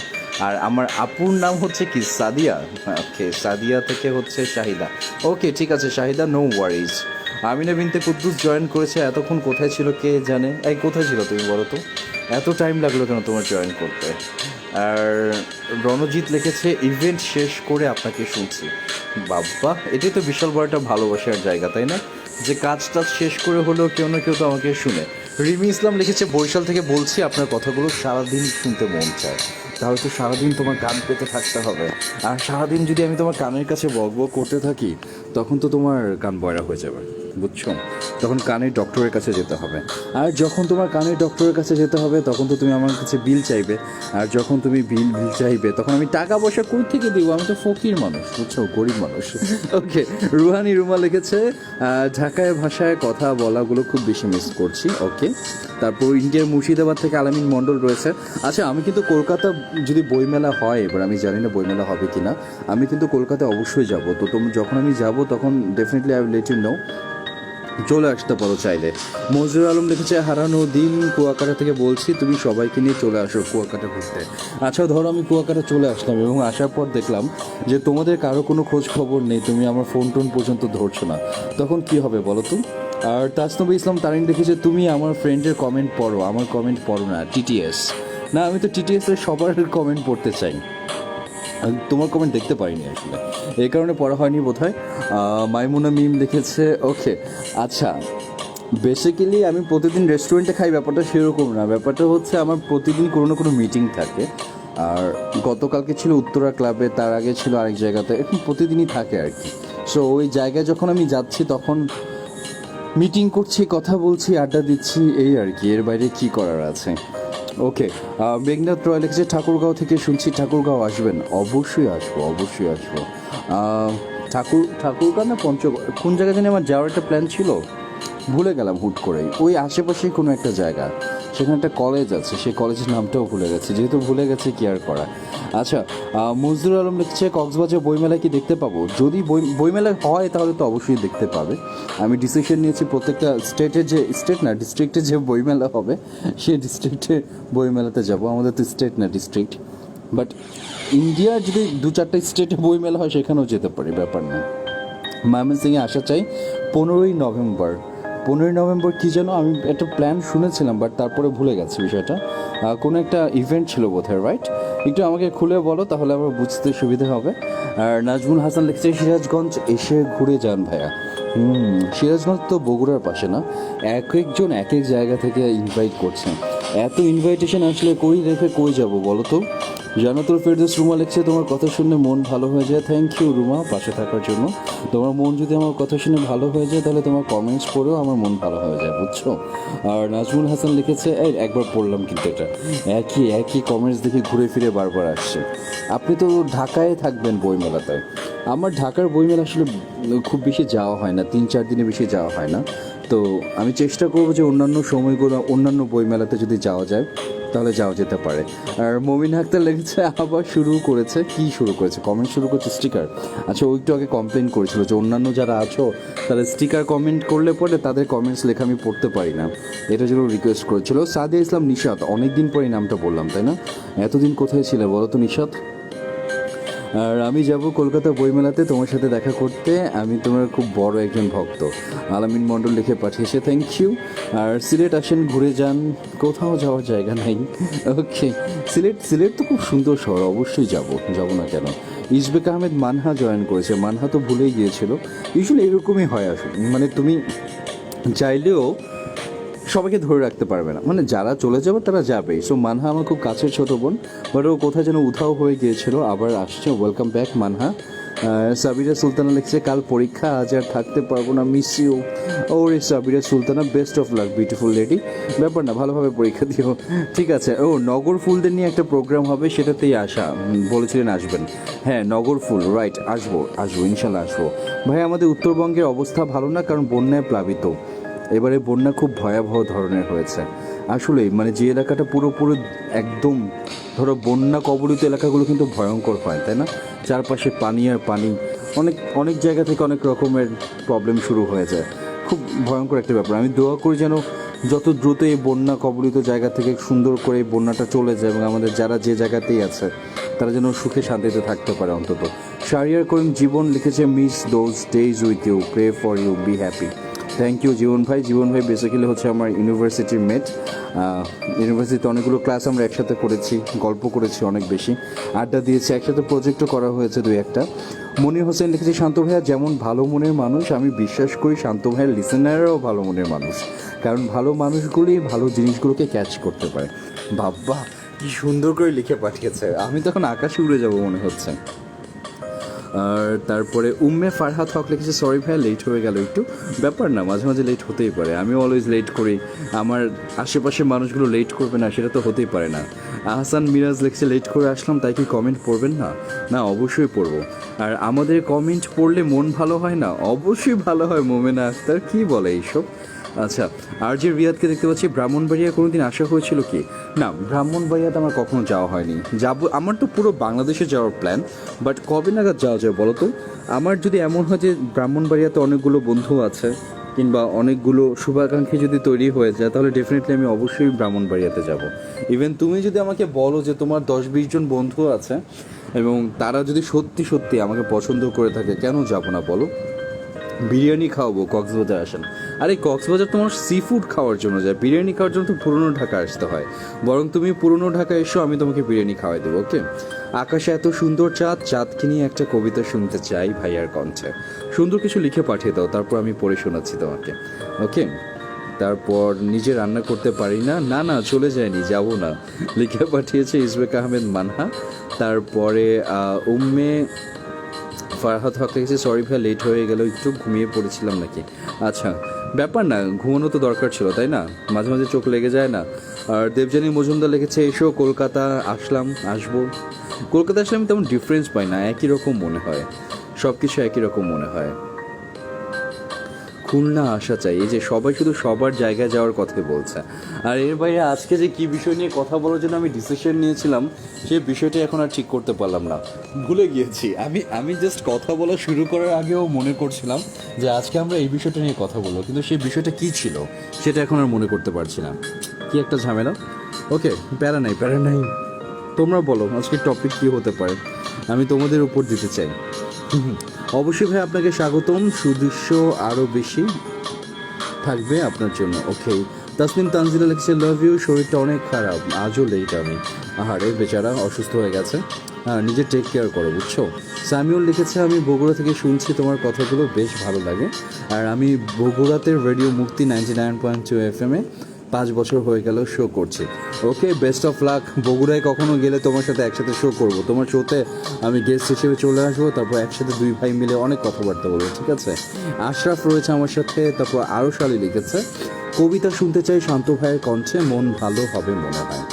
আর আমার আপুর নাম হচ্ছে কি সাদিয়া। ওকে, সাদিয়া থেকে হচ্ছে শাহিদা। ওকে ঠিক আছে শাহিদা, নো ওয়ারিজ। আমিনা বিনতে কুদ্দুস জয়েন করেছে, এতক্ষণ কোথায় ছিল কে জানে। এই কোথায় ছিল তুমি বলো তো, এত টাইম লাগলো কেন তোমার জয়েন করতে? আর রণজিৎ লিখেছে ইভেন্ট শেষ করে আপনাকে শুনছি। বাবা, এটাই তো বিশাল বড় একটা ভালোবাসার জায়গা, তাই না? যে কাজটা শেষ করে হলেও কেউ না কেউ তো আমাকে শুনে। রিমি ইসলাম লিখেছে বরিশাল থেকে বলছি, আপনার কথাগুলো সারাদিন শুনতে মন চায়। তাহলে তো সারাদিন তোমার কান পেতে থাকতে হবে, আর সারাদিন যদি আমি তোমার কানের কাছে বক বক করতে থাকি তখন তো তোমার কান বয়রা হয়ে যাবে, বুঝছো? তখন কানের ডক্টরের কাছে যেতে হবে, আর যখন তোমার কানের ডক্টরের কাছে যেতে হবে তখন তো তুমি আমার কাছে বিল চাইবে, আর যখন তুমি বিল চাইবে তখন আমি টাকা পয়সা কই থেকে দিব? আমি তো ফকির মানুষ, বুঝছো, গরিব মানুষ। ওকে, রুমা লিখেছে ঢাকায় ভাষায় কথা বলাগুলো খুব বেশি মিস করছি। ওকে, তারপর ইন্ডিয়ার মুর্শিদাবাদ থেকে আলামিন মণ্ডল রয়েছে। আচ্ছা, আমি কিন্তু কলকাতা যদি বইমেলা হয়, এবার আমি জানি না বইমেলা হবে কি না, আমি কিন্তু কলকাতায় অবশ্যই যাব। তো যখন আমি যাব তখন definitely I will let you know, চলে আসতে পারো চাইলে। মজরুল আলম লিখেছে হারানো দিন কুয়াকাটা থেকে বলছি, তুমি সবাইকে নিয়ে চলে আসো কুয়াকাটা ঘুরতে। আচ্ছা ধরো আমি কুয়াকাটা চলে আসলাম, এবং আসার পর দেখলাম যে তোমাদের কারো কোনো খোঁজ খবর নেই, তুমি আমার ফোন টোন পর্যন্ত ধরছো না, তখন কি হবে বলো তো? আর তাসনবী ইসলাম তারিন লিখেছে তুমি আমার ফ্রেন্ডের কমেন্ট পড়ো, আমার কমেন্ট পড়ো না। টিটিএস না, আমি তো টিটিএস এর সবার কমেন্ট পড়তে চাই, তোমার কমেন্ট দেখতে পারিনি আসলে, এই কারণে পড়া হয়নি বোধহয়। মাইমুনা মিম লিখেছে ওকে। আচ্ছা, বেসিক্যালি আমি প্রতিদিন রেস্টুরেন্টে খাই ব্যাপারটা সেরকম না, ব্যাপারটা হচ্ছে আমার প্রতিদিন কোনো না কোনো মিটিং থাকে। আর গতকালকে ছিল উত্তরা ক্লাবে, তার আগে ছিল আরেক জায়গাতে, এখন প্রতিদিনই থাকে আর কি। সো ওই জায়গায় যখন আমি যাচ্ছি তখন মিটিং করছি, কথা বলছি, আড্ডা দিচ্ছি, এই আর কি, এর বাইরে কি করার আছে। ওকে, মেঘনাথ রয় লিখেছে ঠাকুরগাঁও থেকে শুনছি, ঠাকুরগাঁও আসবেন? অবশ্যই আসবো, অবশ্যই আসবো। ঠাকুরগাঁও না পঞ্চগড়, কোন জায়গায় জানি আমার যাওয়ার একটা প্ল্যান ছিল, ভুলে গেলাম হুট করেই। ওই আশেপাশেই কোনো একটা জায়গা, সেখানে একটা কলেজ আছে, সেই কলেজের নামটাও ভুলে গেছে, যেহেতু ভুলে গেছে কি আর করা। আচ্ছা, মজদুর আলম লিখছে কক্সবাজার বইমেলায় কি দেখতে পাবো? যদি বইমেলা হয় তাহলে তো অবশ্যই দেখতে পাবে। আমি ডিসিশন নিয়েছি প্রত্যেকটা ডিস্ট্রিক্টে যে বইমেলা হবে সেই ডিস্ট্রিক্টে বইমেলাতে যাব, আমাদের তো স্টেট না ডিস্ট্রিক্ট। বাট ইন্ডিয়ার যদি 2-4টা স্টেটে বইমেলা হয় সেখানেও যেতে পারি, ব্যাপার না। ময়মনসিংহে আসা চাই 15ই নভেম্বর। 15ই নভেম্বর কী যেন আমি একটা প্ল্যান শুনেছিলাম, বাট তারপরে ভুলে গেছি বিষয়টা। কোনো একটা ইভেন্ট ছিল বোধহয়, রাইট? একটু আমাকে খুলে বলো, তাহলে আমার বুঝতে সুবিধা হবে। আর নাজমুল হাসান লিখছে সিরাজগঞ্জ এসে ঘুরে যান ভাইয়া। সিরাজগঞ্জ তো বগুড়ার পাশে না? এক একজন এক এক জায়গা থেকে ইনভাইট করছেন, এত ইনভাইটেশন আসলে কই রেখে কই যাব বলো তো? জানাতুল ফেরদৌস রুমা লিখছে তোমার কথা শুনে মন ভালো হয়ে যায়। থ্যাংক ইউ রুমা পাশে থাকার জন্য। তোমার মন যদি আমার কথা শুনে ভালো হয়ে যায় তাহলে তোমার কমেন্টস পড়েও আমার মন ভালো হয়ে যায়, বুঝছো? আর নাজমুল হাসান লিখেছে, এই একবার পড়লাম কিন্তু এটা একই একই কমেন্টস দেখে ঘুরে ফিরে বারবার আসছে। আপনি তো ঢাকায় থাকবেন বইমেলাতে। আমার ঢাকার বইমেলা আসলে খুব বেশি যাওয়া হয় না, 3-4 দিনে বেশি যাওয়া হয় না। তো আমি চেষ্টা করবো যে অন্যান্য সময়গুলো অন্যান্য বইমেলাতে যদি যাওয়া যায় তাহলে যাওয়া যেতে পারে। আর মমিন আক্তার লেগেছে আবার শুরু করেছে, কি শুরু করেছে? কমেন্ট শুরু করছে স্টিকার। আচ্ছা, ও একটু আগে কমপ্লেন করেছিল যে অন্যান্য যারা আছো তারা স্টিকার কমেন্ট করলে পরে তাদের কমেন্টস লেখা আমি পড়তে পারি না, এটা জন্য রিকোয়েস্ট করেছিল। সাদিয়া ইসলাম নিশাত, অনেকদিন পরে নামটা বললাম তাই না? এতদিন কোথায় ছিলে বলো তো নিশাত? আর আমি যাব কলকাতা বইমেলাতে তোমার সাথে দেখা করতে, আমি তোমার খুব বড় একজন ভক্ত। আলামিন মণ্ডল লিখে পাঠিয়েছে, থ্যাংক ইউ। আর সিলেট আসেন ঘুরে যান, কোথাও যাওয়ার জায়গা নাই। ওকে, সিলেট তো খুব সুন্দর শহর, অবশ্যই যাব না কেন। ইসবেক আহমেদ মানহা জয়েন করেছে, মানহা তো ভুলেই গিয়েছিল। ইউজুয়ালি এরকমই হয় আসলে, মানে তুমি চাইলেও সবাইকে ধরে রাখতে পারবে না, মানে যারা চলে যাবে তারা যাবেই। সো মানহা আমার খুব কাছের ছোটো বোন, বাট ও কোথায় যেন উধাও হয়ে গিয়েছিল, আবার আসছে। Welcome back Manha. সাবিরা সুলতানা লিখছে কাল পরীক্ষা, আজ আর থাকতে পারবো না, মিস ইউ। ওরে Sabira Sultana, best of luck beautiful lady. ব্যাপার না, ভালোভাবে পরীক্ষা দিও, ঠিক আছে? ও নগর ফুলদের নিয়ে একটা প্রোগ্রাম হবে, সেটাতেই আসা বলেছিলেন আসবেন। হ্যাঁ, নগর ফুল, রাইট, আসবো ইনশাল্লাহ আসবো। ভাই আমাদের উত্তরবঙ্গের অবস্থা ভালো না, কারণ বন্যায় প্লাবিত। এবারে বন্যা খুব ভয়াবহ ধরনের হয়েছে আসলেই, মানে যে এলাকাটা পুরোপুরি একদম ধরো বন্যা কবলিত এলাকাগুলো কিন্তু ভয়ঙ্কর হয়, তাই না? চারপাশে পানি আর পানি, অনেক অনেক জায়গা থেকে অনেক রকমের প্রবলেম শুরু হয়ে যায়, খুব ভয়ঙ্কর একটা ব্যাপার। আমি দোয়া করি যেন যত দ্রুত এই বন্যা কবলিত জায়গা থেকে সুন্দর করে এই বন্যাটা চলে যায় এবং আমাদের যারা যে জায়গাতেই আছে তারা যেন সুখে শান্তিতে থাকতে পারে অন্তত। শাহরিয়ার করিম জীবন লিখেছে, miss those days with you, pray for you, be happy. Thank you Jibon ভাই বেসিক্যালি হচ্ছে আমার ইউনিভার্সিটির মেট। ইউনিভার্সিটিতে অনেকগুলো ক্লাস আমরা একসাথে করেছি, গল্প করেছি অনেক বেশি, আড্ডা দিয়েছি, একসাথে প্রজেক্টও করা হয়েছে 2-1টা। মনির হোসেন লিখেছে, শান্ত ভাইয়া যেমন ভালো মনের মানুষ, আমি বিশ্বাস করি শান্ত ভাইয়ের লিসেনাররাও ভালো মনের মানুষ, কারণ ভালো মানুষগুলি ভালো জিনিসগুলোকে ক্যাচ করতে পারে। বাবা কি সুন্দর করে লিখে পাঠিয়েছে, আমি তখন আকাশে উড়ে যাব মনে হচ্ছে। আর তারপরে উম্মে ফারহাত হক লিখেছে, সরি ভাইয়া লেট হয়ে গেল একটু। ব্যাপার না, মাঝে মাঝে লেট হতেই পারে, আমিও অলওয়েজ লেট করি, আমার আশেপাশের মানুষগুলো লেট করবে না সেটা তো হতেই পারে না। আহসান মিরাজ লিখছে, লেট করে আসলাম তাই কি কমেন্ট পড়বেন না? না, অবশ্যই পড়বো। আর আমাদের কমেন্ট পড়লে মন ভালো হয় না? অবশ্যই ভালো হয়। মোমেনা আক্তার কী বলে এইসব? আচ্ছা, আর যে রিয়াদকে দেখতে পাচ্ছি, ব্রাহ্মণবাড়িয়া কোনো দিন আসা হয়েছিল কি? না, ব্রাহ্মণবাড়িয়াতে আমার কখনো যাওয়া হয়নি, যাবো, আমার তো পুরো বাংলাদেশে যাওয়ার প্ল্যান, বাট কবে নাগাদ যাওয়া যায় বলো তো? আমার যদি এমন হয় যে ব্রাহ্মণবাড়িয়াতে অনেকগুলো বন্ধু আছে কিংবা অনেকগুলো শুভাকাঙ্ক্ষী যদি তৈরি হয়ে যায়, তাহলে ডেফিনেটলি আমি অবশ্যই ব্রাহ্মণবাড়িয়াতে যাব। ইভেন তুমি যদি আমাকে বলো যে তোমার 10-20 জন বন্ধু আছে এবং তারা যদি সত্যি সত্যি আমাকে পছন্দ করে থাকে, কেন যাব না বলো? বিরিয়ানি খাওয়াবো, কক্সবাজার আসেন। আরে কক্সবাজার তোমার সি ফুড খাওয়ার জন্য যায়, বিরিয়ানি খাওয়ার জন্য তো পুরনো ঢাকা আসতে হয়। বরং তুমি পুরনো ঢাকা এসো, আমি তোমাকে বিরিয়ানি খাওয়াই দেবো, ওকে? আকাশে এত সুন্দর চাঁদ, চাঁদকে নিয়ে একটা কবিতা শুনতে চাই ভাইয়ার কণ্ঠে। সুন্দর কিছু লিখে পাঠিয়ে দাও, তারপর আমি পড়ে শোনাচ্ছি তোমাকে, ওকে? তারপর নিজে রান্না করতে পারি না, না না চলে যায়নি, যাব না, লিখে পাঠিয়েছে ইসবেক আহমেদ মানহা। তারপরে উম্মে ফারহাত হক লিখেছে, সরি ভাই লেট হয়ে গেল, একটু ঘুমিয়ে পড়েছিলাম নাকি? আচ্ছা, ব্যাপার না, ঘুমানো তো দরকার ছিল তাই না, মাঝে মাঝে চোখ লেগে যায় না। আর দেবজানী মজুমদার লিখেছে, এসো কলকাতা আসবো। কলকাতা আসলে আমি তেমন ডিফারেন্স পাই না, একই রকম মনে হয়, সব কিছু একই রকম মনে হয়। খুলনা আসা চাই, এই যে সবাই শুধু সবার জায়গায় যাওয়ার কথাই বলছে। আর এর বাইরে আজকে যে কী বিষয় নিয়ে কথা বলার জন্য আমি ডিসিশন নিয়েছিলাম, সেই বিষয়টি এখন আর ঠিক করতে পারলাম না, ভুলে গিয়েছি। আমি জাস্ট কথা বলা শুরু করার আগেও মনে করছিলাম যে আজকে আমরা এই বিষয়টা নিয়ে কথা বলবো, কিন্তু সেই বিষয়টা কী ছিল সেটা এখন আর মনে করতে পারছি না। কি একটা ঝামেলা। ওকে, প্যারা নাই। তোমরা বলো আজকে টপিক কী হতে পারে, আমি তোমাদের উপর দিতে চাই। অবশ্যই ভাই আপনাকে স্বাগতম, সুদৃশ্য আরও বেশি থাকবে আপনার জন্য। ওকে, তাসনিম তানজিলা লিখছে লাভ ইউ, শরীরটা অনেক খারাপ, আজও লেট আমি। আহারে বেচারা অসুস্থ হয়ে গেছে, হ্যাঁ নিজে টেক কেয়ার করো বুঝছো। সামিউল লিখেছে আমি বগুড়া থেকে শুনছি, তোমার কথাগুলো বেশ ভালো লাগে। আর আমি বগুড়াতে রেডিও মুক্তি 99.2 FM-এ 5 বছর হয়ে গেল শো করছি। ওকে, বেস্ট অফ লাক। বগুড়ায় কখনো গেলে তোমার সাথে একসাথে শো করব, তোমার শোতে আমি গেস্ট হিসেবে চলে আসবো, তারপর একসাথে দুই ভাই মিলে অনেক কথাবার্তা বলবো, ঠিক আছে। আশরাফ রয়েছে আমার সাথে, তারপর আরও শালি লিখেছে কবিতা শুনতে চাই শান্ত ভাইয়ের কণ্ঠে, মন ভালো হবে মনে হয়।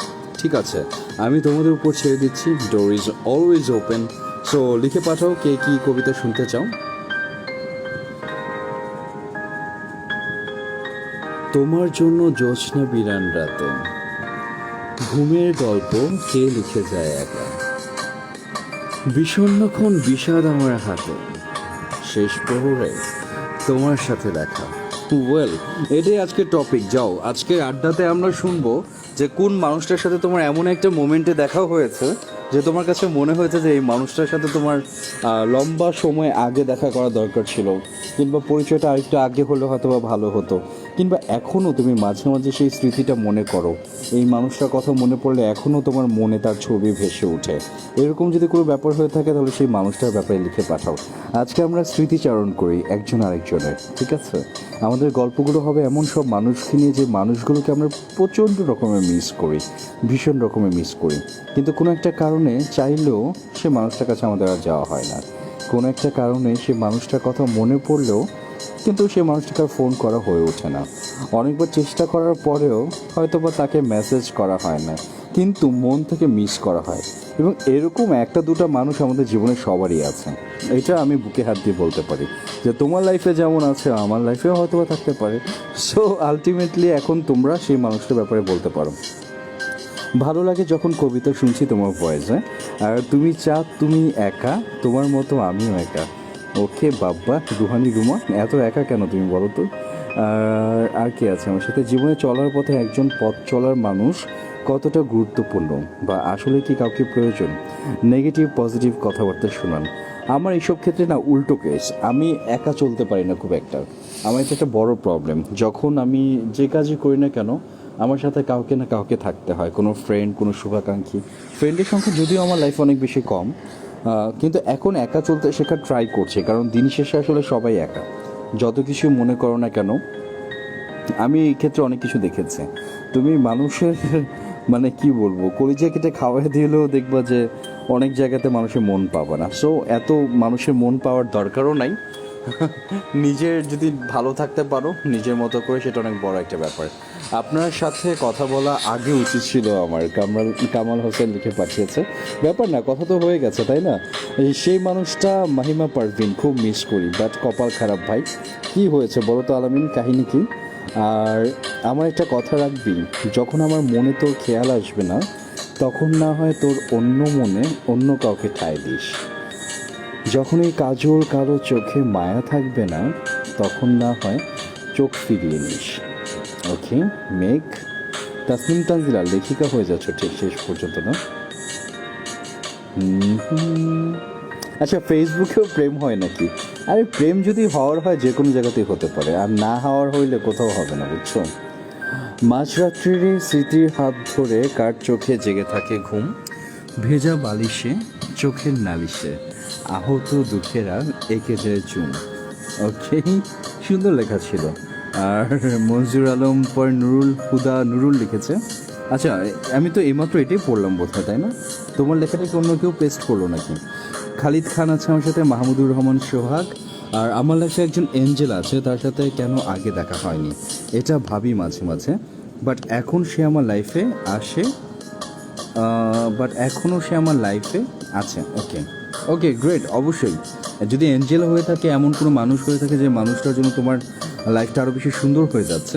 ঠিক আছে, আমি তোমাদের উপর ছেড়ে দিচ্ছি, door is always open. So লিখে পাঠাও কে কী কবিতা শুনতে চাও। তোমার জন্য জ্যোৎস্না বিরান রাতে, ঘুমের গল্প কে লিখে যায় একা, বিষণ্ণক্ষণ বিষাদ আমার হাতে, শেষ প্রহরে তোমার সাথে দেখা। ওয়েল, এটাই আজকের টপিক। যাও আজকের আড্ডাতে আমরা শুনবো যে কোন মানুষটার সাথে তোমার এমন একটা মোমেন্টে দেখা হয়েছে যে তোমার কাছে মনে হয়েছে যে এই মানুষটার সাথে তোমার লম্বা সময় আগে দেখা করা দরকার ছিল, কিংবা পরিচয়টা আরেকটু আগে হলে হয়তো বা ভালো হতো, কিংবা এখনও তুমি মাঝে মাঝে সেই স্মৃতিটা মনে করো, এই মানুষটার কথা মনে পড়লে এখনও তোমার মনে তার ছবি ভেসে ওঠে। এরকম যদি কোনো ব্যাপার হয়ে থাকে তাহলে সেই মানুষটার ব্যাপারে লিখে পাঠাও। আজকে আমরা স্মৃতিচারণ করি একজন আরেকজনের, ঠিক আছে। আমাদের গল্পগুলো হবে এমন সব মানুষকে নিয়ে যে মানুষগুলোকে আমরা প্রচণ্ড রকমের মিস করি, ভীষণ রকমের মিস করি, কিন্তু কোনো একটা কারণে চাইলেও সে মানুষটার কাছে আমাদের আর যাওয়া হয় না। কোনো একটা কারণে সে মানুষটার কথা মনে পড়লেও কিন্তু সে মানুষটাকে আর ফোন করা হয়ে ওঠে না। অনেকবার চেষ্টা করার পরেও হয়তো বা তাকে মেসেজ করা হয় না, কিন্তু মন থেকে মিস করা হয়। এবং এরকম একটা দুটো মানুষ আমাদের জীবনে সবারই আছে, এটা আমি বুকে হাত দিয়ে বলতে পারি যে তোমার লাইফে যেমন আছে আমার লাইফেও হয়তো বা থাকতে পারে। সো আলটিমেটলি এখন তোমরা সেই মানুষটার ব্যাপারে বলতে পারো। ভালো লাগে যখন কবিতা শুনছি তোমার ভয়েসে, আর তুমি তুমি একা, তোমার মতো আমিও একা। ওকে বাব্বা, রুহানি রুমা, এত একা কেন তুমি বলো তো। আর কি আছে আমার সাথে, জীবনে চলার পথে একজন পথ চলার মানুষ কতটা গুরুত্বপূর্ণ, বা আসলে কি কাউকে প্রয়োজন। নেগেটিভ পজিটিভ কথাবার্তা শোনান। আমার এইসব ক্ষেত্রে না উল্টো কেস, আমি একা চলতে পারি না খুব একটা। আমার এটা একটা বড় প্রবলেম, যখন আমি যে কাজই করি না কেন আমার সাথে কাউকে না কাউকে থাকতে হয়, কোনো ফ্রেন্ড, কোনো শুভাকাঙ্ক্ষী। ফ্রেন্ডের সংখ্যা যদিও আমার লাইফ অনেক বেশি কম, কিন্তু এখন একা চলতে শেখার ট্রাই করছে, কারণ দিন শেষে আসলে সবাই একা। যত কিছু মনে করো না কেন, আমি এই ক্ষেত্রে অনেক কিছু দেখেছি। তুমি মানুষের মানে কি বলবো, কলিজা কেটে খাওয়াই দিলেও দেখবা যে অনেক জায়গাতে মানুষের মন পাবে না। সো এত মানুষের মন পাওয়ার দরকারও নাই। নিজের যদি ভালো থাকতে পারো নিজের মতো করে, সেটা অনেক বড় একটা ব্যাপার। আপনার সাথে কথা বলা আগে উচিত ছিল আমার, কামাল হোসেন লিখে পাঠিয়েছে। ব্যাপার না, কথা তো হয়ে গেছে তাই না। সেই মানুষটা মাহিমা পারভিন, খুব মিস করি, বাট কপাল খারাপ ভাই। কি হয়েছে বলো তো আলামিন, কাহিনী কি? আর আমার একটা কথা রাখবি, যখন আমার মনে তোর খেয়াল আসবে না তখন না হয় তোর অন্য মনে অন্য কাউকে ঠাঁই দিস। যখন এই কাজল কালো চোখে মায়া থাকবে না তখন না হয় চোখ ফিরিয়ে নিস। ওকে মেঘ, তাসনিম তানজিলা লেখিকা হয়ে যাচ্ছ ঠিক শেষ পর্যন্ত না। আচ্ছা, ফেসবুকেও প্রেম হয় নাকি? আরে প্রেম যদি হওয়ার হয় যে কোনো জায়গাতেই হতে পারে, আর না হওয়ার হইলে কোথাও হবে না, বুঝছো। মাঝরাত্রির স্মৃতির হাত ধরে কার চোখে জেগে থাকে ঘুম, ভেজা বালিশে চোখের নালিশে আহত দুঃখেরা এঁকে যায় চুম। ওকে, সুন্দর লেখা ছিল। আর মনজুর আলম পর নুরুল হুদা নুরুল লিখেছে। আচ্ছা, আমি তো এইমাত্র এটাই পড়লাম বোধহয়, তাই না? তোমার লেখাটা কি অন্য কেউ পেস্ট করলো নাকি? খালিদ খান আছে আমার সাথে, মাহমুদুর রহমান সোহাগ, আর আমার লাইফে একজন এঞ্জেল আছে, তার সাথে কেন আগে দেখা হয়নি এটা ভাবি মাঝে মাঝে। বাট এখন সে আমার লাইফে আসে, বাট এখনও সে আমার লাইফে আছে। ওকে ওকে গ্রেট। অবশ্যই যদি এঞ্জেল হয়ে থাকে, এমন কোনো মানুষ হয়ে থাকে যে মানুষটার জন্য তোমার লাইফটা আরও বেশি সুন্দর হয়ে যাচ্ছে,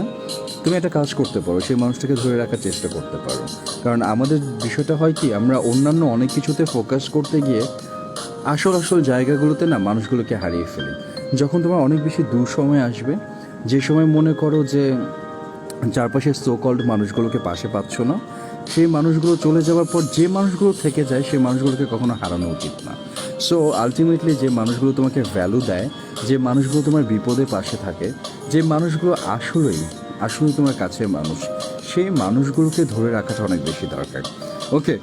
তুমি একটা কাজ করতে পারো, সেই মানুষটাকে ধরে রাখার চেষ্টা করতে পারো। কারণ আমাদের বিষয়টা হয় কি, আমরা অন্যান্য অনেক কিছুতে ফোকাস করতে গিয়ে আসল জায়গাগুলোতে না মানুষগুলোকে হারিয়ে ফেলি। যখন তোমার অনেক বেশি দুঃসময় আসবে, যে সময় মনে করো যে চারপাশের সো কল্ড মানুষগুলোকে পাশে পাচ্ছ না, সেই মানুষগুলো চলে যাওয়ার পর যে মানুষগুলো থেকে যায় সেই মানুষগুলোকে কখনো হারানো উচিত না। সো আলটিমেটলি যে মানুষগুলো তোমাকে ভ্যালু দেয়, যে মানুষগুলো তোমার বিপদে পাশে থাকে, যে মানুষগুলো আসলেই আসলেই তোমার কাছের মানুষ, সেই মানুষগুলোকে ধরে রাখাটা অনেক বেশি দরকার। ওকে,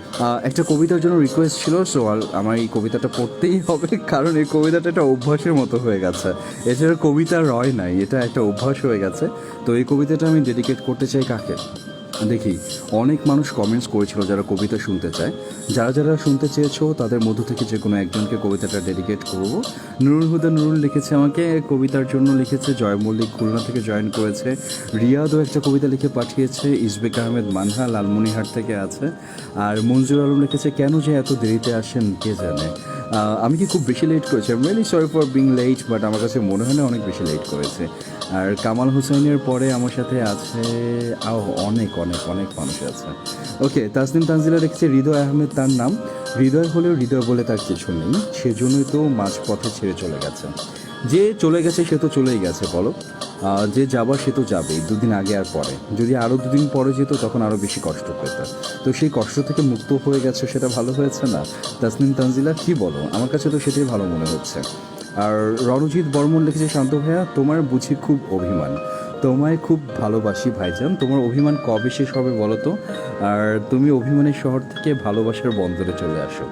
একটা কবিতার জন্য রিকোয়েস্ট ছিল, সো আমার এই কবিতাটা পড়তেই হবে, কারণ এই কবিতাটা একটা অভ্যাসের মতো হয়ে গেছে। এছাড়া কবিতা রয় নাই, এটা একটা অভ্যাস হয়ে গেছে। তো এই কবিতাটা আমি ডেডিকেট করতে চাই কাকে? দেখি, অনেক মানুষ কমেন্টস করেছিল যারা কবিতা শুনতে চায়। যারা যারা শুনতে চেয়েছো তাদের মধ্য থেকে যে কোনো একজনকে কবিতাটা ডেডিকেট করব। নুরুল হুদা নুরুল লিখেছে আমাকে, কবিতার জন্য লিখেছে। জয় মল্লিক খুলনা থেকে জয়েন করেছে। রিয়াদও একটা কবিতা লিখে পাঠিয়েছে। ইসবেক আহমেদ মানহা লালমনিহাট থেকে আছে। আর মঞ্জুর আলম লিখেছে, কেন যে এত দেরিতে আসেন কে জানে। আমি কি খুব বেশি লেট করেছি? I am really sorry for being late, but আমার কাছে মনে হয় না অনেক বেশি লেট করেছে। আর কামাল হোসেনের পরে আমার সাথে আছে অনেক অনেক অনেক মানুষ আছে। ওকে, তাসনিম তানজিলা লিখছে, হৃদয় আহমেদ তার নাম। হৃদয় হলেও হৃদয় বলে তার কিছু নেই, সেজন্যই তো মাঝপথে ছেড়ে চলে গেছে। যে চলে গেছে সে তো চলেই গেছে, বলো। যে যাবার সে তো যাবেই, দুদিন আগে আর পরে। যদি আরও দুদিন পরে যেত তখন আরও বেশি কষ্ট পেত। তো সেই কষ্ট থেকে মুক্ত হয়ে গেছে, সেটা ভালো হয়েছে না? তাসনিম তানজিলা, কি বলো? আমার কাছে তো সেটাই ভালো মনে হচ্ছে। আর রণজিৎ বর্মন লিখেছে, শান্ত ভাইয়া তোমার বুঝি খুব অভিমান, তোমায় খুব ভালোবাসি ভাইজান, তোমার অভিমান কবে শেষ হবে বলো তো? আর তুমি অভিমানের শহর থেকে ভালোবাসার বন্দরে চলে আসো।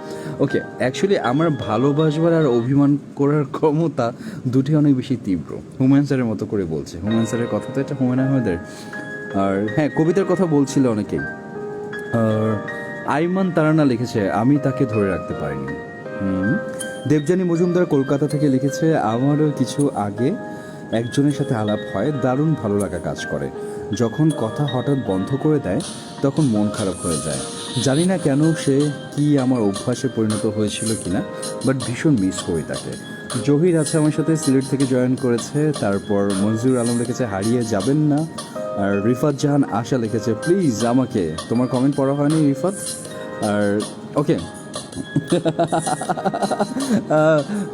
ওকে, অ্যাকচুয়ালি আমার ভালোবাসবার আর অভিমান করার ক্ষমতা দুটি অনেক বেশি তীব্র। হুমায়ুন স্যারের মতো করে বলছে, হুমায়ুন স্যারের কথা তো এটা হুমায়ুন আহমেদের। আর হ্যাঁ, কবিতার কথা বলছিল অনেকেই। আর আইমান তারানা লিখেছে, আমি তাকে ধরে রাখতে পারিনি। দেবযানী মজুমদার কলকাতা থেকে লিখেছে, আমারও কিছু আগে একজনের সাথে আলাপ হয়, দারুণ ভালো লাগা কাজ করে। যখন কথা হঠাৎ বন্ধ করে দেয় তখন মন খারাপ হয়ে যায়। জানি না কেন, সে কি আমার অভ্যাসে পরিণত হয়েছিল কিনা, বাট ভীষণ মিস করি তাকে। জহির আছে আমার সাথে, সিলেট থেকে জয়েন করেছে। তারপর মনজুর আলম লিখেছে, হারিয়ে যাবেন না। আর রিফাত জাহান আশা লিখেছে, প্লিজ আমাকে। তোমার কমেন্ট পড়া হয়নি রিফাত। আর ওকে,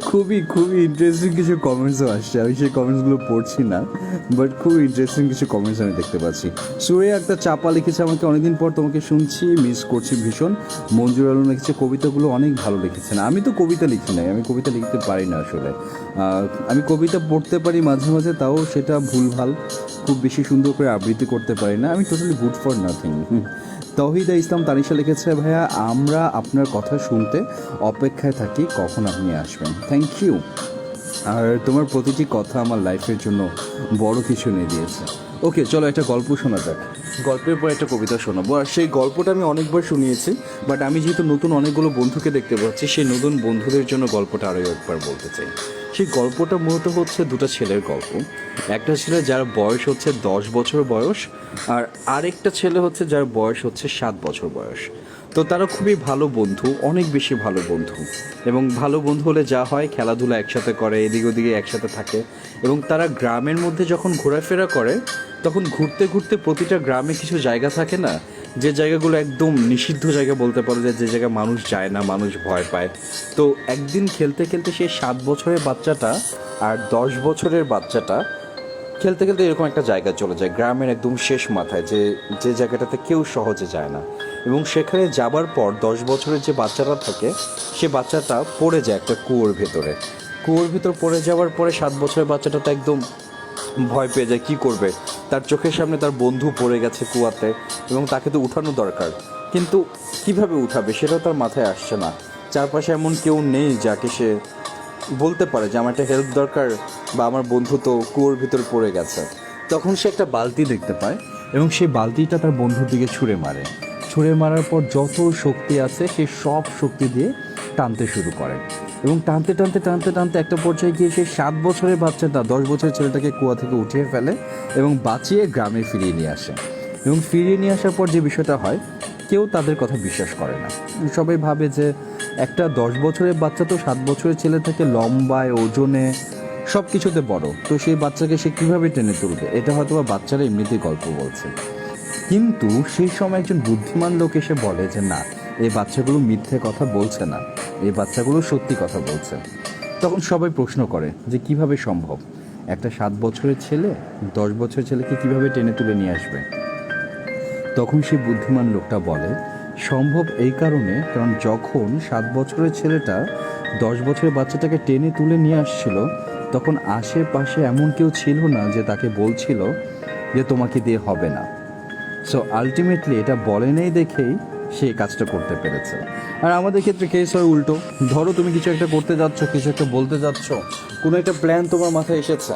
খুবই খুবই ইন্টারেস্টিং কিছু কমেন্টসও আসছে, আমি সেই কমেন্টসগুলো পড়ছি না, বাট খুব ইন্টারেস্টিং কিছু কমেন্টস আমি দেখতে পাচ্ছি। সুরে একটা চাপা লিখেছে আমাকে, অনেকদিন পর তোমাকে শুনছি, মিস করছি ভীষণ। মঞ্জুর আলম লিখেছে, কবিতাগুলো অনেক ভালো লিখেছেন। আমি তো কবিতা লিখি নাই, আমি কবিতা লিখতে পারি না আসলে। আমি কবিতা পড়তে পারি মাঝে মাঝে, তাও সেটা ভুলভাল, খুব বেশি সুন্দর করে আবৃত্তি করতে পারি না। আমি totally good for nothing. Tauhida Islam Tanisha লিখেছে, ভাইয়া আমরা আপনার কথা শুনতে অপেক্ষায় থাকি, কখন আপনি আসবেন। Thank you. আর তোমার প্রতিটি কথা আমার লাইফের জন্য বড় কিছু নিয়ে দিয়েছে। ওকে, চলো একটা গল্প শোনা যাক। গল্পের পর একটা কবিতা শোনাবো। আর সেই গল্পটা আমি অনেকবার শুনিয়েছি, বাট আমি যেহেতু নতুন অনেকগুলো বন্ধুকে দেখতে পাচ্ছি, সেই নতুন বন্ধুদের জন্য গল্পটা আরও একবার বলতে চাই। সেই গল্পটা মূলত হচ্ছে দুটো ছেলের গল্প। একটা ছেলে যার বয়স হচ্ছে 10 বছর বয়স, আর আরেকটা ছেলে হচ্ছে যার বয়স হচ্ছে 7 বছর বয়স। তো তারা খুবই ভালো বন্ধু, অনেক বেশি ভালো বন্ধু। এবং ভালো বন্ধু হলে যা হয়, খেলাধুলা একসাথে করে, এদিক ওদিকে একসাথে থাকে। এবং তারা গ্রামের মধ্যে যখন ঘোরাফেরা করে, তখন ঘুরতে ঘুরতে প্রতিটা গ্রামে কিছু জায়গা থাকে না, যে জায়গাগুলো একদম নিষিদ্ধ জায়গা বলতে পারো, যে জায়গায় মানুষ যায় না, মানুষ ভয় পায়। তো একদিন খেলতে খেলতে সেই 7 বছরের বাচ্চাটা আর 10 বছরের বাচ্চাটা খেলতে খেলতে এরকম একটা জায়গায় চলে যায়, গ্রামের একদম শেষ মাথায়, যে জায়গাটাতে কেউ সহজে যায় না। এবং সেখানে যাবার পর 10 বছরের যে বাচ্চাটা থাকে, সে বাচ্চাটা পড়ে যায় একটা কুয়োর ভেতরে। কুয়োর ভেতর পড়ে যাওয়ার পরে 7 বছরের বাচ্চাটা তো একদম ভয় পেয়ে যায়, কী করবে। তার চোখের সামনে তার বন্ধু পড়ে গেছে কুয়াতে, এবং তাকে তো উঠানো দরকার, কিন্তু কিভাবে উঠাবে সেটাও তার মাথায় আসছে না। চারপাশে এমন কেউ নেই যাকে সে বলতে পারে যে আমার একটা হেল্প দরকার, বা আমার বন্ধু তো কুয়োর ভিতর পড়ে গেছে। তখন সে একটা বালতি দেখতে পায়, এবং সেই বালতিটা তার বন্ধুর দিকে ছুঁড়ে মারে। ছুঁড়ে মারার পর যত শক্তি আছে সে সব শক্তি দিয়ে টানতে শুরু করে, এবং টানতে টানতে টানতে টানতে একটা পর্যায়ে গিয়ে সেই 7 বছরের বাচ্চাটা 10 বছরের ছেলেটাকে কুয়া থেকে উঠিয়ে ফেলে এবং বাঁচিয়ে গ্রামে ফিরিয়ে নিয়ে আসে। এবং ফিরিয়ে নিয়ে আসার পর যে বিষয়টা হয়, কেউ তাদের কথা বিশ্বাস করে না। সবাই ভাবে যে একটা 10 বছরের বাচ্চা তো 7 বছরের ছেলে থেকে লম্বায়, ওজনে, সব কিছুতে বড়, তো সেই বাচ্চাকে সে কীভাবে টেনে তুলবে। এটা হয়তো বা বাচ্চারা এমনিতেই গল্প বলছে। কিন্তু সেই সময় একজন বুদ্ধিমান লোক এসে বলে যে না, এই বাচ্চাগুলো মিথ্যে কথা বলছে না, এই বাচ্চাগুলো সত্যি কথা বলছে। তখন সবাই প্রশ্ন করে যে কিভাবে সম্ভব। একটা 7 বছরের ছেলে 10 বছরের ছেলেকে কীভাবে টেনে তুলে নিয়ে আসবে? তখন সেই বুদ্ধিমান লোকটা বলে, সম্ভব এই কারণে, কারণ যখন 7 বছরের ছেলেটা 10 বছরের বাচ্চাটাকে টেনে তুলে নিয়ে আসছিল, তখন আশেপাশে এমন কেউ ছিল না যে তাকে বলছিল যে তোমাকে দিয়ে হবে না। সো আলটিমেটলি এটা বলে নেই দেখেই সে কাজটা করতে পেরেছে। আর আমাদের ক্ষেত্রে কেস হয় উল্টো। ধরো তুমি কিছু একটা করতে যাচ্ছ, কিছু একটা বলতে যাচ্ছ, কোনো একটা প্ল্যান তোমার মাথায় এসেছে,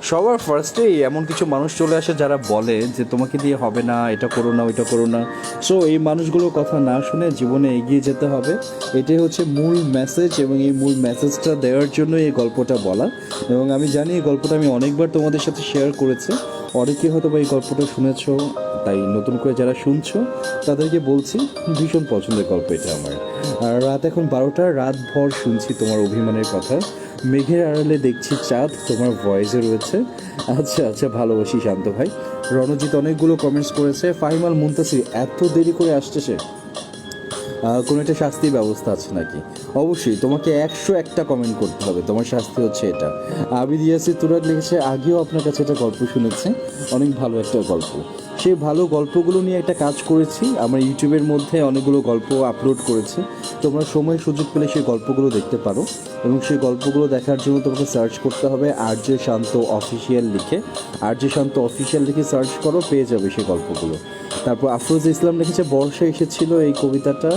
সবার ফার্স্টেই এমন কিছু মানুষ চলে আসে যারা বলে যে তোমাকে দিয়ে হবে না, এটা করো না, ওইটা করো না। সো এই মানুষগুলোর কথা না শুনে জীবনে এগিয়ে যেতে হবে, এটাই হচ্ছে মূল মেসেজ। এবং এই মূল মেসেজটা দেওয়ার জন্য এই গল্পটা বলা। এবং আমি জানি এই গল্পটা আমি অনেকবার তোমাদের সাথে শেয়ার করেছি, অনেকে হয়তো বা এই গল্পটা শুনেছো, তাই নতুন করে যারা শুনছো তাদেরকে বলছি ভীষণ পছন্দের গল্প এটা আমার। আর রাত এখন 12টা, রাত ভর শুনছি তোমার অভিমানের কথা, মেঘের আড়ালে দেখছি চাঁদ, তোমার ভয়েসে রয়েছে। আচ্ছা আচ্ছা, ভালোবাসি শান্ত ভাই। রণজিৎ অনেকগুলো কমেন্টস করেছে। ফাহিমাল মুনতাসির, এত দেরি করে আসছে সে, কোনো একটা শাস্তির ব্যবস্থা আছে নাকি? অবশ্যই তোমাকে 101টা কমেন্ট করতে হবে, তোমার শাস্তি হচ্ছে এটা। আবিদ ইয়াসির তুরাগ লিখেছে, আগেও আপনার কাছে একটা গল্প শুনেছে, অনেক ভালো একটা গল্প। সেই ভালো গল্পগুলো নিয়ে একটা কাজ করেছি, আমার ইউটিউবের মধ্যে অনেকগুলো গল্প আপলোড করেছে, তোমরা সময় সুযোগ পেলে সেই গল্পগুলো দেখতে পারো। এবং সেই গল্পগুলো দেখার জন্য তোমাকে সার্চ করতে হবে আরজে শান্ত অফিসিয়াল লিখে, আরজে শান্ত অফিসিয়াল লিখে সার্চ করো, পেয়ে যাবে সেই গল্পগুলো। তারপর আফরোজ ইসলাম লিখেছে, বর্ষা এসেছিল এই কবিতাটা,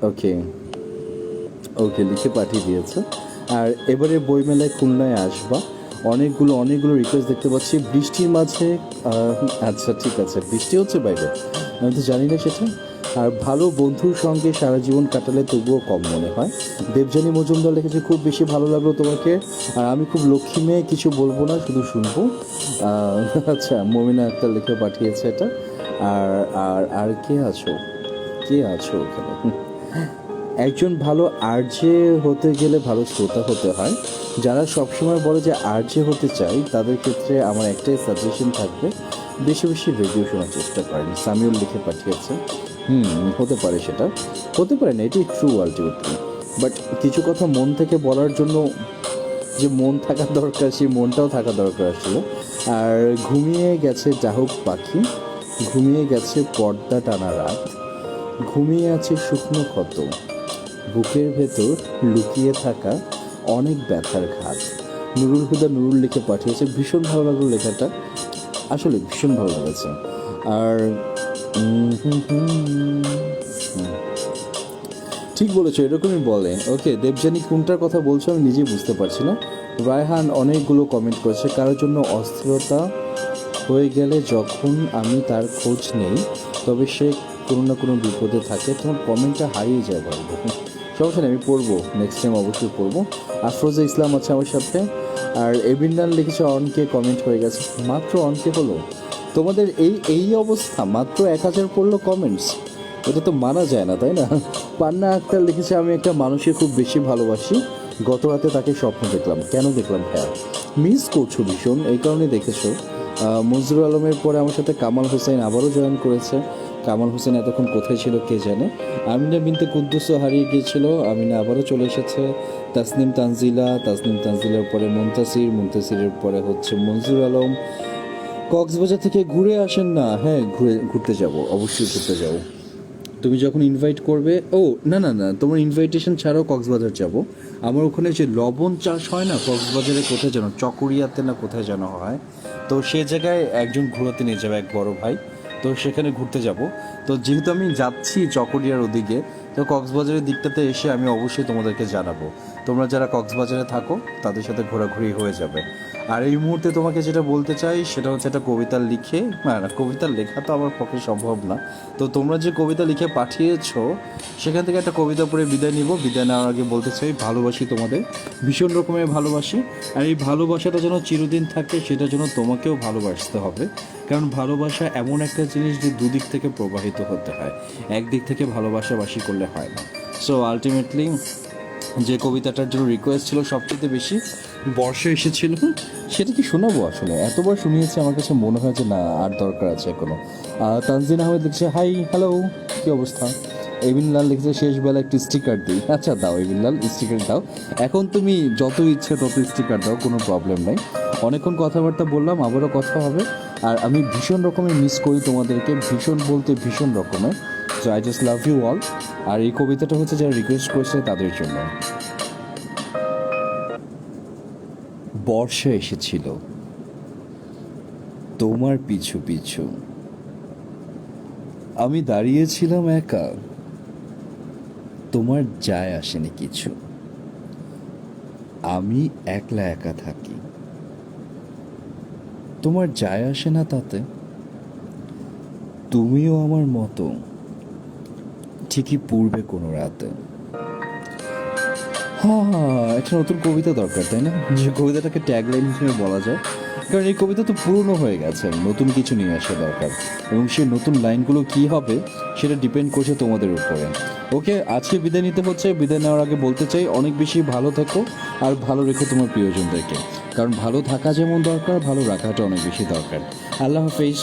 ওকে ওকে লিখে পাঠিয়ে দিয়েছে। আর এবারে বইমেলায় খুলনায় আসবা, অনেকগুলো রিকোয়েস্ট দেখতে পাচ্ছি বৃষ্টির মাঝে। আচ্ছা ঠিক আছে, বৃষ্টি হচ্ছে বাইরে, আমি তো জানি না সেটা। আর ভালো বন্ধুর সঙ্গে সারা জীবন কাটালে তবুও কম মনে হয়। দেবযানী মজুমদার লিখেছে, খুব বেশি ভালো লাগলো তোমাকে। আর আমি খুব লক্ষ্মী মেয়ে, কিছু বলবো না, শুধু শুনবো। আচ্ছা, মমিনা আক্তার লিখে পাঠিয়েছে এটা। আর আর আর কে আছো ওখানে? একজন ভালো আরজে হতে গেলে ভালো শ্রোতা হতে হয়। যারা সবসময় বলে যে আরজে হতে চাই, তাদের ক্ষেত্রে আমার একটাই সাজেশন থাকবে, বেশি বেশি রেডিও শোনার চেষ্টা করেন। সামিউল লিখে পাঠিয়েছে। হতে পারে, সেটা হতে পারে না, এটাই ট্রু আলটিমেটলি। বাট কিছু কথা মন থেকে বলার জন্য যে মন থাকা দরকার, সেই মনটাও থাকা দরকার আসলে। আর ঘুমিয়ে গেছে ডাহুক পাখি, ঘুমিয়ে গেছে পর্দা টানা রাত, ঘুমিয়ে আছে শুকনো ক্ষত, বুকের ভেতর লুকিয়ে থাকা অনেক ব্যথার ঘাত। নুরুল হুদা নুরুল লিখে পাঠিয়েছে, ভীষণ ভালো লাগলো লেখাটা, আসলে ভীষণ ভালো লেগেছে। আর ঠিক বলেছো, এরকমই বলে। ওকে, দেবযানী কোনটার কথা বলছো আমি নিজেই বুঝতে পারছি না। রায়হান অনেকগুলো কমেন্ট করেছে, কারোর জন্য অস্থিরতা হয়ে গেলে যখন আমি তার খোঁজ নেই, তবে সে কোনো না কোনো বিপদে থাকে। তোমার কমেন্টটা হারিয়ে যায় ভালো, সমস্যা নেই, আমি পড়বো, নেক্সট টাইম অবশ্যই পড়বো। আফরোজা ইসলাম আছে আমার সাথে। আর এবিন্দান লিখেছে, অনকে কমেন্ট হয়ে গেছে, মাত্র অনকে হলো। তোমাদের এই অবস্থা, মাত্র 1000 পড়লো কমেন্টস, এটা তো মানা যায় না, তাই না? পান্না আক্তার লিখেছে, আমি একটা মানুষকে খুব বেশি ভালোবাসি, গত রাতে তাকে স্বপ্ন দেখলাম। কেন দেখলাম? হ্যাঁ, মিস করছো ভীষণ, এই কারণে দেখেছো। মজরুল আলমের পরে আমার সাথে কামাল হোসেন আবারও জয়েন করেছে। কামাল হোসেন এতক্ষণ কোথায় ছিল কে জানে। আমিনা বিনতে কুদ্দুসও হারিয়ে গিয়েছিল, আমিনা আবারও চলে এসেছে। তাসনিম তানজিলার পরে মুনতাসিরের পরে হচ্ছে মনজুর আলম। কক্সবাজার থেকে ঘুরে আসেন না? হ্যাঁ, ঘুরতে যাব, অবশ্যই ঘুরতে যাব। তুমি যখন ইনভাইট করবে, না, তোমার ইনভাইটেশন ছাড়াও কক্সবাজার যাব। আমার ওখানে যে লবণ চাষ হয় না কক্সবাজারে, কোথায় যেন চকরিয়াতে না কোথায় যেন হয়, তো সে জায়গায় একজন ঘোরাতে নিয়ে যাবে, এক বড় ভাই, তো সেখানে ঘুরতে যাব। তো যেহেতু আমি যাচ্ছি চকরিয়ার ওদিকে, তো কক্সবাজারের দিকটাতে এসে আমি অবশ্যই তোমাদেরকে জানাবো। তোমরা যারা কক্সবাজারে থাকো তাদের সাথে ঘোরাঘুরি হয়ে যাবে। আর এই মুহূর্তে তোমাকে যেটা বলতে চাই সেটা হচ্ছে, একটা কবিতা লিখে, না কবিতার লেখা তো আমার পক্ষে সম্ভব না, তো তোমরা যে কবিতা লিখে পাঠিয়েছো সেখান থেকে একটা কবিতা পড়ে বিদায় নিব। বিদায় নেওয়ার আগে বলতে চাই, ভালোবাসি তোমাদের, ভীষণ রকমের ভালোবাসি। আর এই ভালোবাসাটা যেন চিরদিন থাকে, সেটা যেন তোমাকেও ভালোবাসতে হবে। কারণ ভালোবাসা এমন একটা জিনিস যে দুদিক থেকে প্রবাহিত হতে হয়, একদিক থেকে ভালোবাসাবাসি করলে হয় না। সো আলটিমেটলি যে কবিতাটার জন্য রিকোয়েস্ট ছিল সবচেয়ে বেশি, বর্ষা এসেছিল, সেটা কি শোনাবো? আসলে এতবার শুনিয়েছি, আমার কাছে মনে হয় যে না, আর দরকার আছে এখনো। তানজিন আহমেদ লিখছে, হাই হ্যালো, কী অবস্থা? এবিন লাল লিখেছে শেষ বেলা একটু স্টিকার দিই। আচ্ছা দাও এবিন লাল, স্টিকার দাও। এখন তুমি যত ইচ্ছে তত স্টিকার দাও, কোনো প্রবলেম নাই। অনেকক্ষণ কথাবার্তা বললাম, আবারও কথা হবে। আর আমি ভীষণ রকমের মিস করি তোমাদেরকে, ভীষণ বলতে ভীষণ রকমের। So I just love you all. আর এই কবিতাটা হচ্ছে যারা রিকোয়েস্ট করেছে তাদের জন্য। বর্ষা এসেছিল তোমার পিছু পিছু, আমি দাঁড়িয়েছিলাম একা, তোমার যায় আসেনি কিছু। আমি একলা একা থাকি, তোমার যায় আসে না তাতে। তুমিও আমার মতো ঠিকই পূর্বে কোনো রাতে। হ্যাঁ হ্যাঁ, একটা নতুন কবিতা দরকার, তাই না? যে কবিতাটাকে ট্যাগলাইন হিসেবে বলা যায়। কারণ এই কবিতা তো পুরনো হয়ে গেছে, নতুন কিছু নিয়ে আসা দরকার। এবং সেই নতুন লাইনগুলো কী হবে সেটা ডিপেন্ড করছে তোমাদের উপরে। ওকে, আজকে বিদায় নিতে হচ্ছে। বিদায় নেওয়ার আগে বলতে চাই, অনেক বেশি ভালো থেকো আর ভালো রেখো তোমার প্রিয়জনদেরকে। কারণ ভালো থাকা যেমন দরকার, ভালো রাখাটা অনেক বেশি দরকার। আল্লাহ হাফেজ।